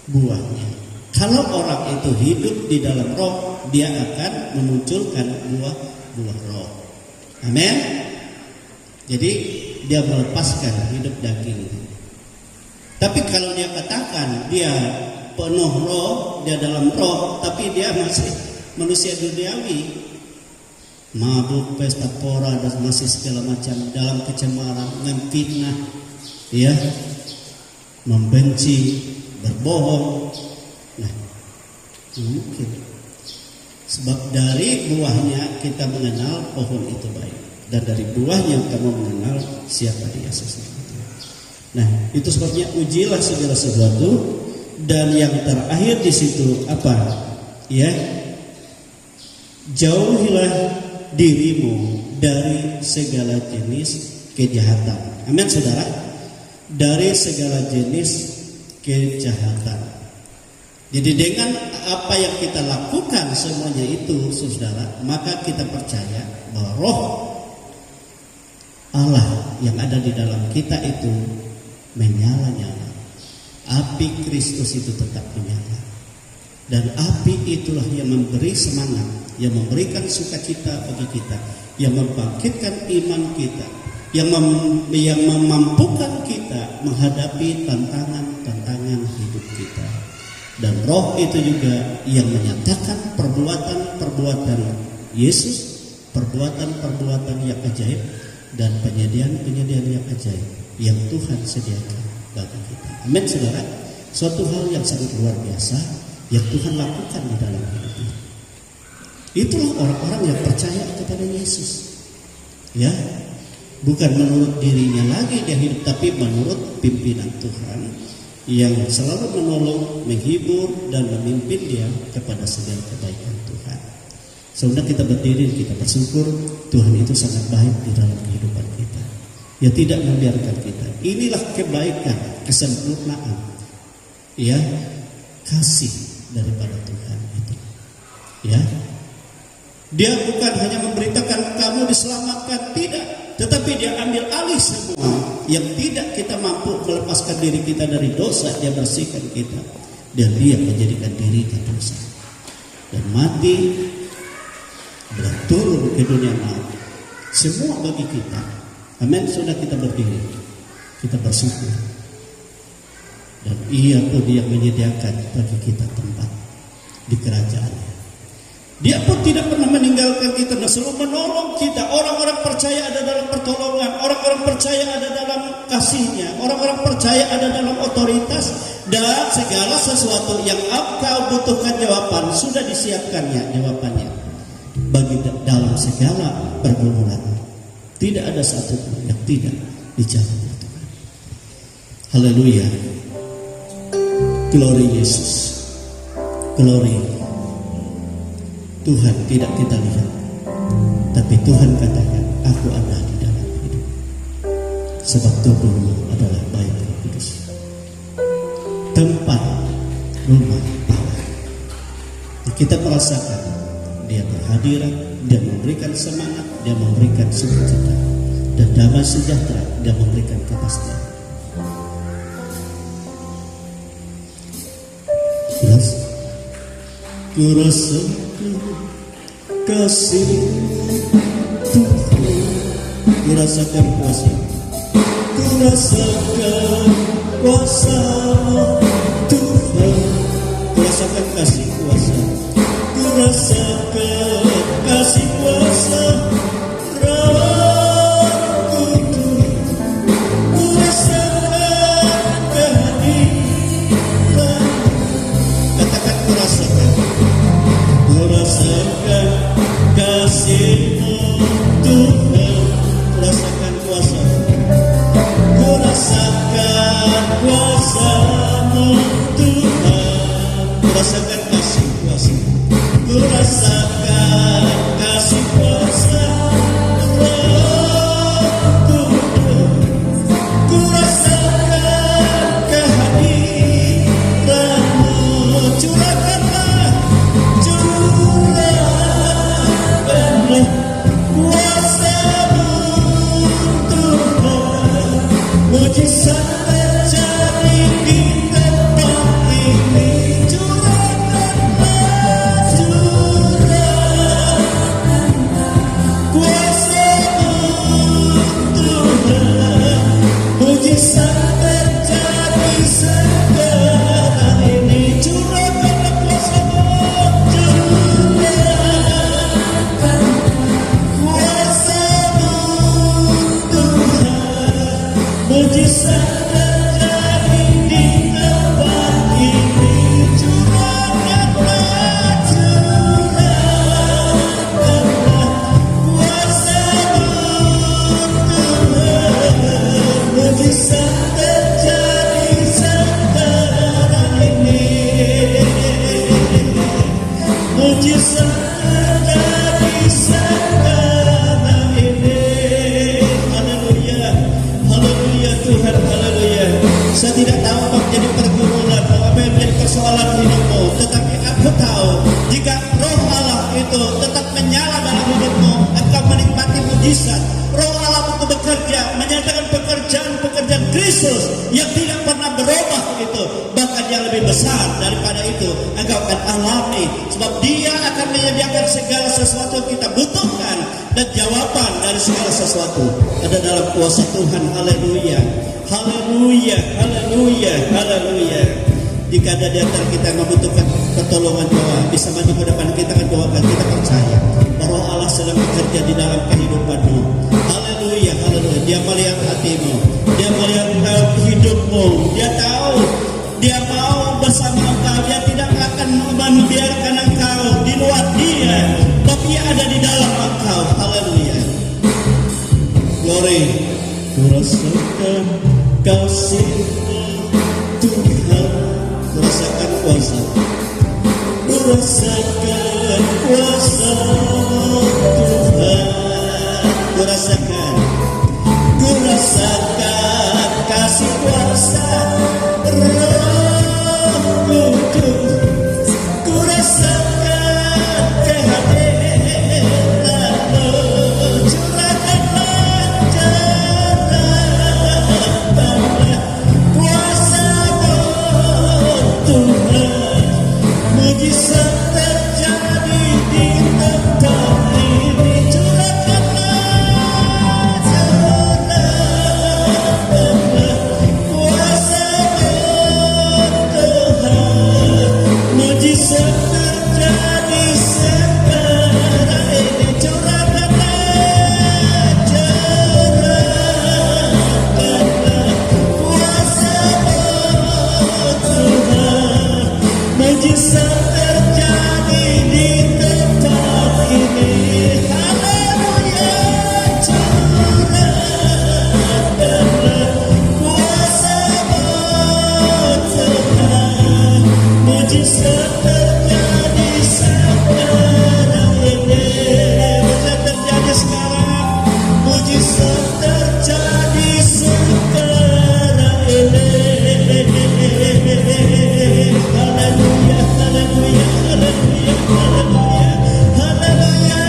S4: buahnya. Kalau orang itu hidup di dalam roh, dia akan memunculkan buah roh. Amin. Jadi dia melepaskan hidup daging. Tapi kalau dia katakan dia penuh roh, dia dalam roh, tapi dia masih manusia duniawi, mabuk, pesta pora, dan masih segala macam dalam kecemaran, memfitnah, ya, membenci, berbohong. Nah, mungkin sebab dari buahnya kita mengenal pohon itu baik, dan dari buahnya kamu mengenal siapa dia sesungguhnya. Nah, itu sebabnya ujilah segala sesuatu, dan yang terakhir di situ apa? Ya, jauhilah dirimu dari segala jenis kejahatan. Amin saudara. Dari segala jenis kejahatan. Jadi dengan apa yang kita lakukan semuanya itu saudara, maka kita percaya bahwa roh Allah yang ada di dalam kita itu menyala-nyala. Api Kristus itu tetap menyala. Dan api itulah yang memberi semangat yang memberikan sukacita bagi kita, yang membangkitkan iman kita, yang memampukan kita menghadapi tantangan-tantangan hidup kita. Dan Roh itu juga yang menyatakan perbuatan-perbuatan Yesus, perbuatan-perbuatan yang ajaib, dan penyediaan-penyediaan yang ajaib yang Tuhan sediakan bagi kita. Amin, saudara. Suatu hal yang sangat luar biasa yang Tuhan lakukan di dalam hidup kita. Itulah orang-orang yang percaya kepada Yesus. Ya, bukan menurut dirinya lagi dia hidup, tapi menurut pimpinan Tuhan yang selalu menolong, menghibur, dan memimpin dia kepada segala kebaikan Tuhan. Sehingga kita berdiri, kita bersyukur Tuhan itu sangat baik di dalam kehidupan kita. Ya, tidak membiarkan kita. Inilah kebaikan, kesempurnaan, ya, kasih daripada Tuhan itu. Ya, Dia bukan hanya memberitakan kamu diselamatkan, tidak, tetapi Dia ambil alih semua yang tidak kita mampu melepaskan diri kita dari dosa. Dia bersihkan kita, dan Dia menjadikan dirinya dosa dan mati, turun ke dunia maut, semua bagi kita. Amin. Sudah kita berdiri, kita bersyukur, dan Ia pun yang menyediakan bagi kita tempat di kerajaan-Nya. Dia pun tidak pernah meninggalkan kita, dan selalu menolong kita. Orang-orang percaya ada dalam pertolongan, orang-orang percaya ada dalam kasih-Nya, orang-orang percaya ada dalam otoritas, dan segala sesuatu yang engkau butuhkan jawaban sudah disiapkannya jawabannya bagi dalam segala pergumulan. Tidak ada satu pun yang tidak dijawab oleh Tuhan. Haleluya. Glory Yesus. Glory. Tuhan tidak kita lihat, tapi Tuhan katakan, aku ada di dalam hidup. Sebab tubuhmu adalah baik dan kudus, tempat rumah Allah. Kita merasakan Dia berhadirat, Dia memberikan semangat, Dia memberikan sukacita, dan damai sejahtera, Dia memberikan kepastian. Jelas? Ku rasakan kasih Tuhan, ku rasakan kuasa, ku rasakan kuasa Tuhan, ku rasakan kasih kuasa, ku rasakan kasih kuasa Roh Kudus, ku rasakan kehadiran. Katakan ku rasakan kasih-Mu Tuhan, ku rasakan kuasa, ku rasakan kuasa-Mu Tuhan, ku rasakan kasih kuasa, ku rasakan kasih kuasa Roh Kudus, ku rasakan kehadiran-Mu. Curahkanlah kuasa-Mu Tuhan, mujizat terjadi di tempat ini. Curahkanlah kuasa-Mu Tuhan, mujizat terjadi sekarang ini. Curahkanlah kuasa-Mu, mujizat terjadi di tempat ini. Curahkanlah kuasa-Mu Tuhan, mujizat terjadi sekarang ini. Mujizat terjadi sekarang ini. Haleluya. Haleluya Tuhan, haleluya. Saya tidak tahu apa menjadi pergumulan, apa yang menjadi persoalan hidupmu, tetapi aku tahu jika Roh Allah itu tetap menyala dalam hidupmu, engkau menikmati mujizat. Roh Allah itu bekerja, menyatakan pekerjaan-pekerjaan Kristus yang tidak pernah berubah itu, bahkan yang lebih besar daripada itu engkau akan alami, sebab Dia akan menyediakan segala sesuatu yang kita butuhkan, dan jawaban dari segala sesuatu ada dalam kuasa Tuhan. Haleluya, haleluya, haleluya, haleluya. Jika ada di antara kita yang membutuhkan pertolongan doa, bisa maju ke depan, kita akan doakan. Kita percaya bahwa Allah sedang bekerja di dalam kehidupanmu. Haleluya, haleluya. Dia melihat hatimu, Dia melihat hidupmu. Dia tahu, Dia mau bersama engkau. Dia tidak akan membiarkan engkau di luar Dia, tapi Dia ada di dalam engkau. Haleluya. Glory. Kurasakan kasih Tuhan, kurasakan kuasa, kurasakan kuasa Tuhan, kurasakan kasih kuasa Roh Kudus, kurasakan kehadiran-Mu, curahkanlah kuasa-Mu Tuhan, mujizat terjadi di tempat ini, curahkanlah kuasa-Mu Tuhan, mujizat terjadi sekarang ini, curahkanlah kuasa-Mu Tuhan, mujizat terjadi di tempat ini. Haleluya, curahkanlah kuasa-Mu Tuhan, mujizat terjadi sekarang ini. Mujizat terjadi sekarang, mujizat terjadi sekarang ini. Haleluya, haleluya, haleluya, haleluya, haleluya,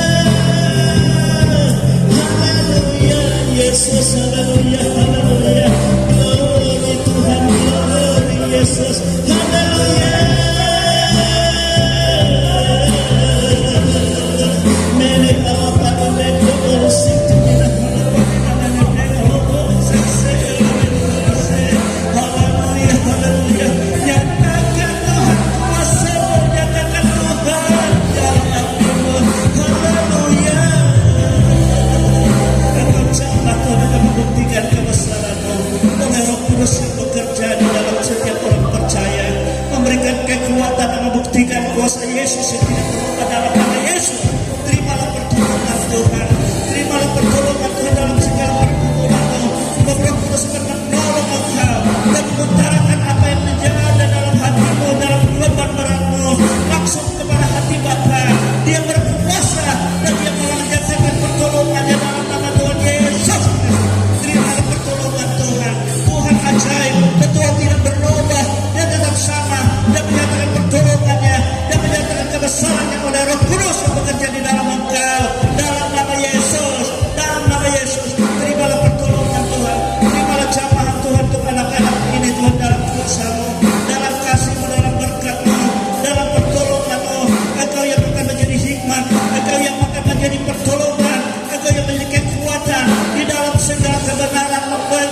S4: haleluya, Yesus, haleluya, haleluya, glory Tuhan, glory Yesus, haleluya. Mene apa mene musik tidak haleluya, haleluya. Nyatakan Tuhan kuasa-Mu, nyatakan Tuhan dalam hatimu. Haleluya. Engkau catat Tuhan akan membuktikan kebesaran-Mu oleh Roh Kudus yang bekerja di dalam setiap orang percaya, memberikan kekuatan dan membuktikan kuasa Yesus yang tidak berubah dalam nama Yesus. Terimalah pertolongan Tuhan, terimalah pertolongan Tuhan dalam segala pergumulan-Mu. Roh Kudus akan menolong engkau dan mengutarakan apa yang menjadi dalam hatimu, dalam beban beratmu, langsung kepada hati Bapa. Dia berkuasa dan Dia menyatakan pertolongannya dalam nama Tuhan Yesus. Terimalah pertolongan Tuhan. Tuhan ajaib, Tuhan tidak berubah, Dia tetap sama. Dia menyatakan pertolongannya, Dia menyatakan kebesarannya oleh Roh Kudus yang bekerja di dalam engkau, dalam nama Yesus, dalam nama Yesus. Terimalah pertolongan Tuhan, terimalah jamahan Tuhan untuk anak-anak ini Tuhan, dalam kuasa-Mu, dalam kasih-Mu, dalam berkat-Mu, dalam pertolongan-Mu. Engkau yang akan menjadi hikmat, Engkau yang akan menjadi pertolongan, Engkau yang menjadi kekuatan di dalam segala kebenaran,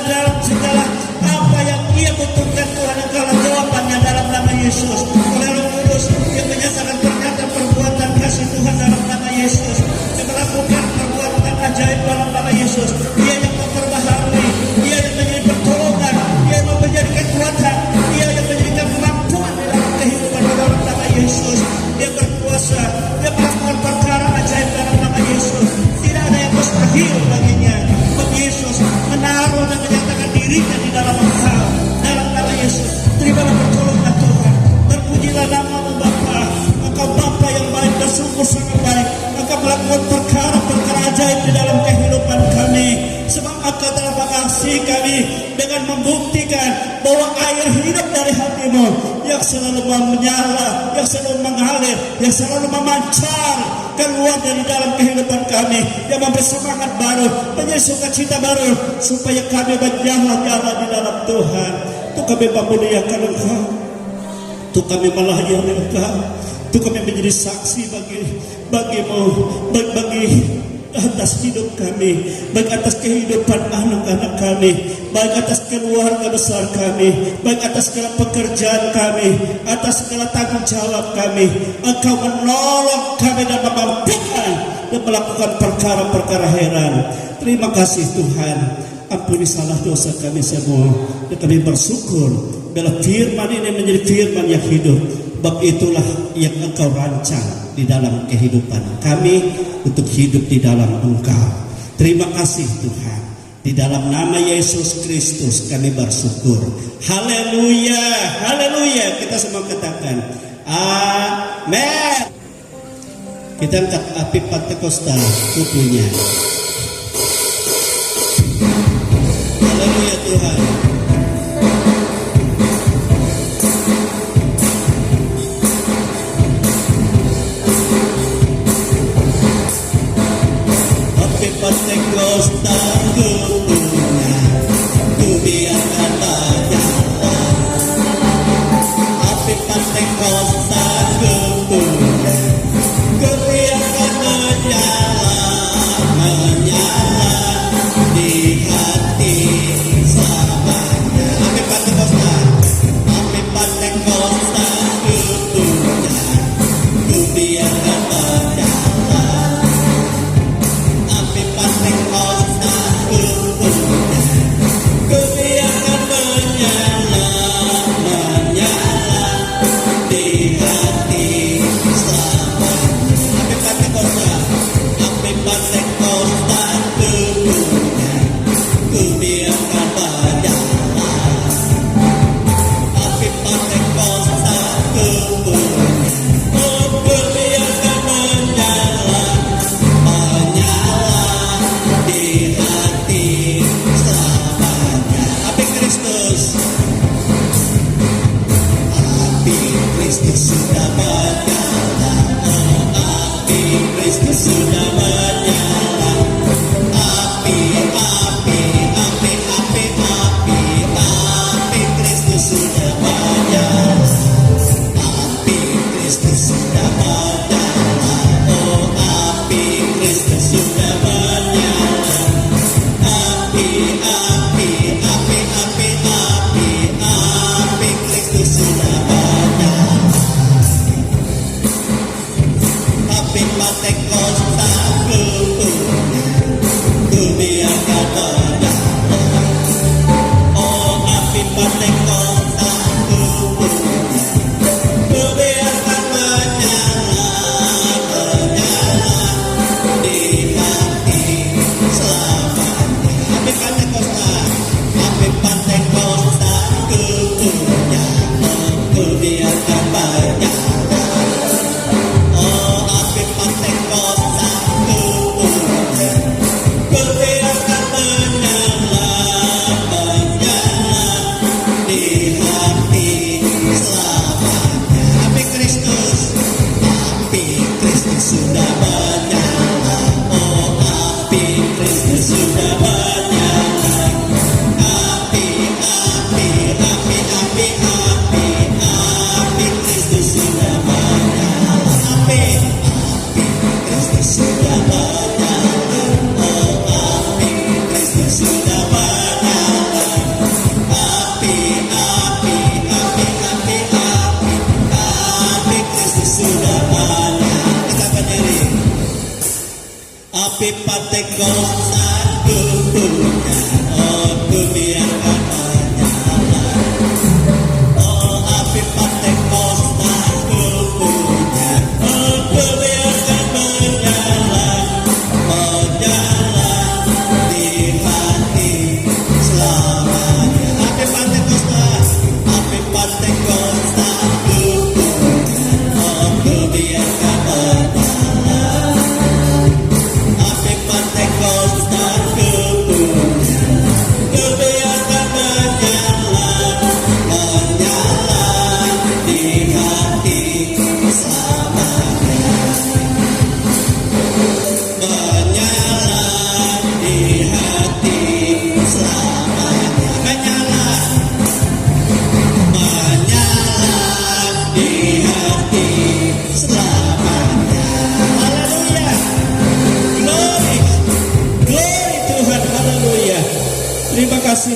S4: dalam segala apa yang ia butuhkan Tuhan. Engkau lah jawabannya dalam nama Yesus. Oleh Roh Kudus yang menyatakan pernyataan perbuatan kasih Tuhan dalam nama Yesus, yang melakukan perbuatan ajaib dalam nama Yesus. Dia yang memperbaharui, Dia yang menjadi pertolongan, Dia yang menjadi kekuatan, Dia yang menjadikan kemampuan di dalam kehidupan dalam nama Yesus. Dia berkuasa, Dia melakukan perkara ajaib dalam nama Yesus. Tidak ada yang mustahil baginya. Sebab Yesus menaruh dan menyatakan dirinya di dalam engkau, dalam nama Yesus. Terimalah pertolongan Tuhan. Terpujilah nama-Mu Bapa. Engkau Bapa yang baik dan sungguh sangat baik. Engkau melakukan perkara-perkara ajaib di dalam kehidupan kami. Sebab Engkau telah mengasihi kami dengan membuktikan bahwa air hidup dari hati-Mu yang selalu menyala, yang selalu mengalir, yang selalu memancar keluar dari dalam kehidupan kami, yang memberi semangat baru, menjadi sukacita baru, supaya kami berjalan-jalan di dalam Tuhan. Untuk kami memuliakan Engkau, Untuk kami melayani Engkau, untuk kami menjadi saksi bagimu, baik bagi atas hidup kami, baik atas kehidupan anak-anak kami, baik atas keluarga besar kami, baik atas segala pekerjaan kami, atas segala tanggung jawab kami. Engkau menolong kami dan memampukan dan melakukan perkara-perkara heran. Terima kasih Tuhan. Ampuni salah dosa kami semua, dan kami bersyukur bila firman ini menjadi firman yang hidup. Sebab itulah yang Engkau rancang di dalam kehidupan kami untuk hidup di dalam Engkau. Terima kasih Tuhan. Di dalam nama Yesus Kristus kami bersyukur. Haleluya, haleluya. Kita semua katakan amin. Kita angkat api Pentakosta kukunya. Haleluya Tuhan. Api Pentakosta kukunya, ku biarkan menyala. Api Pentakosta kukunya, ku biarkan menyala, menyala di hati selamanya. Api Pentakosta, api Pentakosta kukunya, ku biarkan menyala. Api Pentakosta kukunya, ku biarkan menyala, menyala di hati selamanya. Api Pentakosta, api Pentakosta kukunya, ku biarkan menyala. Api Pentakosta kukunya, oh ku biarkan menyala, menyala di hati selamanya. Api Kristus, api Kristus sudah menyala, oh api Kristus sudah menyala. Api, api, api, api, api, api Kristus sudah menyala. Api Kristus sudah menyala, oh api Kristus sudah menyala. Api, api, api, api, api, api Kristus sudah menyala. Api Pentakosta kukunya, ku biarkan menyala. Oh api Pentakosta kukunya, ku biarkan menyala, menyala di hati selamanya. Api Pentakosta, api Pentakosta kukunya, oh ku biarkan menyala. Oh api Pentakosta kukunya, ku biarkan menyala, menyala di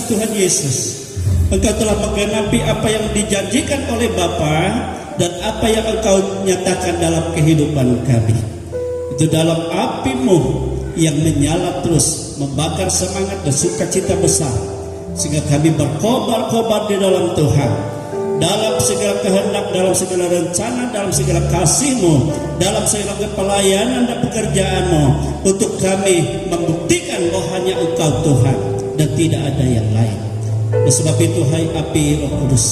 S4: Tuhan Yesus, Engkau telah menggenapi apa yang dijanjikan oleh Bapa dan apa yang Engkau nyatakan dalam kehidupan kami. Itu dalam api-Mu yang menyala terus, membakar semangat dan sukacita besar, sehingga kami berkobar-kobar di dalam Tuhan, dalam segala kehendak, dalam segala rencana, dalam segala kasih-Mu, dalam segala pelayanan dan pekerjaan-Mu, untuk kami membuktikan bahwa hanya Engkau Tuhan dan tidak ada yang lain. Oleh sebab itu, hai api Roh Kudus,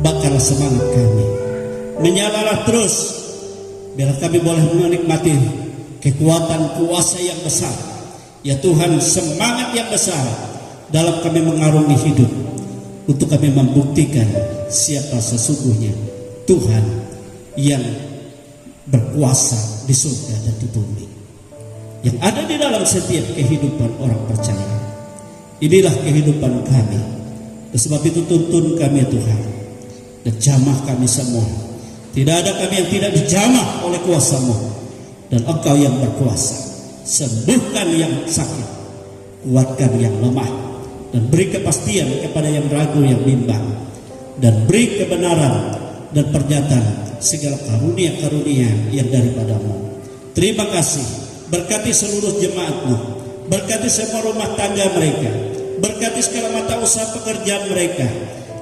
S4: bakarlah semangat kami, menyalalah terus, biar kami boleh menikmati kekuatan kuasa yang besar. Ya Tuhan, semangat yang besar dalam kami mengarungi hidup, untuk kami membuktikan siapa sesungguhnya Tuhan yang berkuasa di surga dan di bumi, yang ada di dalam setiap kehidupan orang percaya. Inilah kehidupan kami. Dan sebab itu tuntun kami ya Tuhan, dan jamah kami semua. Tidak ada kami yang tidak dijamah oleh kuasa-Mu, dan Engkau yang berkuasa. Sembuhkan yang sakit, kuatkan yang lemah, dan beri kepastian kepada yang ragu, yang bimbang, dan beri kebenaran dan pernyataan segala karunia-karunia yang daripada-Mu. Terima kasih. Berkati seluruh jemaat-Mu, berkati semua rumah tangga mereka, berkati segala mata usaha pekerjaan mereka.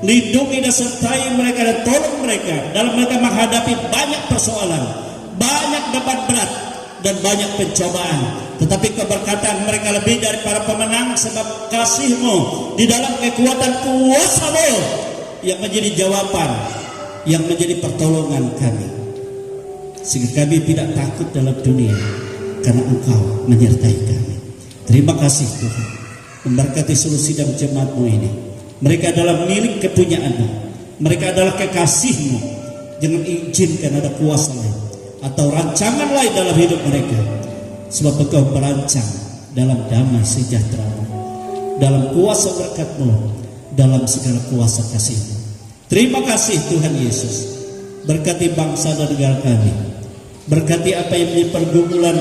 S4: Lindungi dan sertai mereka dan tolong mereka dalam mereka menghadapi banyak persoalan, banyak beban berat dan banyak pencobaan. Tetapi keberkatan mereka lebih dari para pemenang, sebab kasih-Mu di dalam kekuatan kuasa-Mu yang menjadi jawaban, yang menjadi pertolongan kami, sehingga kami tidak takut dalam dunia, karena Engkau menyertai kami. Terima kasih Tuhan. Memberkati seluruh sidang jemaat-Mu ini. Mereka adalah milik kepunyaan-Mu, mereka adalah kekasih-Mu. Jangan izinkan ada kuasa lain atau rancangan lain dalam hidup mereka, sebab Engkau merancang dalam damai sejahtera-Mu, dalam kuasa berkat-Mu, dalam segala kuasa kasih-Mu. Terima kasih Tuhan Yesus. Berkati bangsa dan negara kami, berkati apa yang menjadi pergumulan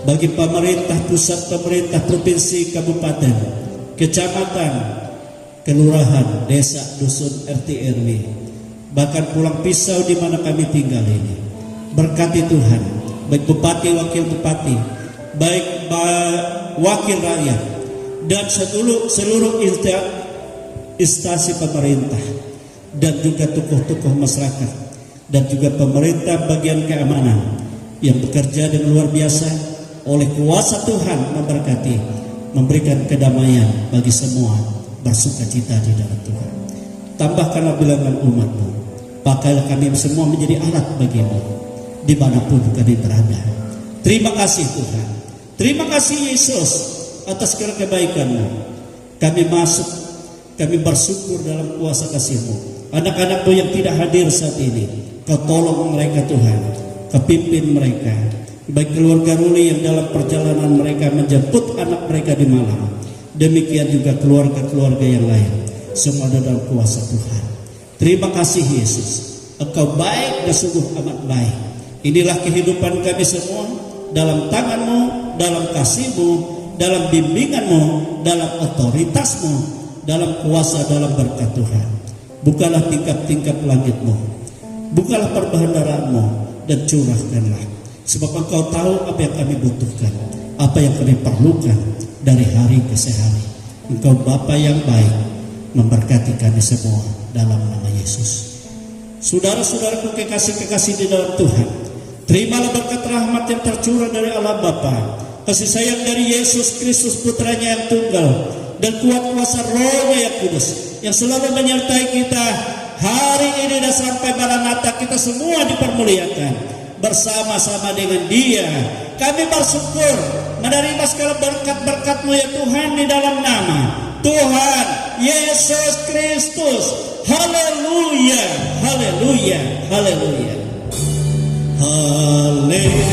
S4: bagi pemerintah pusat, pemerintah provinsi, kabupaten, kecamatan, kelurahan, desa, dusun, RT, RW, bahkan Pulang Pisau di mana kami tinggal ini. Berkati Tuhan, baik bupati, wakil bupati, baik wakil rakyat, dan seluruh instansi pemerintah, dan juga tokoh-tokoh masyarakat, dan juga pemerintah bagian keamanan yang bekerja dengan luar biasa. Oleh kuasa Tuhan memberkati, memberikan kedamaian bagi semua, bersukacita di dalam Tuhan. Tambahkanlah bilangan umat-Mu, pakailah kami semua menjadi alat bagi-Mu dimanapun kami berada. Terima kasih Tuhan. Terima kasih Yesus atas segala kebaikan-Mu. Kami masuk, kami bersyukur dalam kuasa kasih-Mu. Anak-anak-Mu yang tidak hadir saat ini, Kau tolong mereka Tuhan, Kau pimpin mereka, baik keluarga Ruli yang dalam perjalanan mereka menjemput anak mereka di malam, demikian juga keluarga-keluarga yang lain, semua dalam kuasa Tuhan. Terima kasih Yesus, Engkau baik dan sungguh amat baik. Inilah kehidupan kami semua, dalam tangan-Mu, dalam kasih-Mu, dalam bimbingan-Mu, dalam otoritas-Mu, dalam kuasa, dalam berkat Tuhan. Bukalah tingkap-tingkap langit-Mu, bukalah perbendaharaan-Mu, dan curahkanlah, sebab Engkau tahu apa yang kami butuhkan, apa yang kami perlukan dari hari ke hari. Engkau Bapa yang baik, memberkati kami semua dalam nama Yesus. Saudara-saudaraku kekasih-kekasih di dalam Tuhan, terimalah berkat rahmat yang tercurah dari Allah Bapa, kasih sayang dari Yesus Kristus Putranya yang tunggal, dan kuat kuasa Roh-Nya yang kudus, yang selalu menyertai kita hari ini dan sampai Maranatha. Kita semua dipermuliakan bersama-sama dengan Dia. Kami bersyukur menerima segala berkat-berkat-Mu ya Tuhan, di dalam nama Tuhan Yesus Kristus. Haleluya, haleluya, haleluya, haleluya.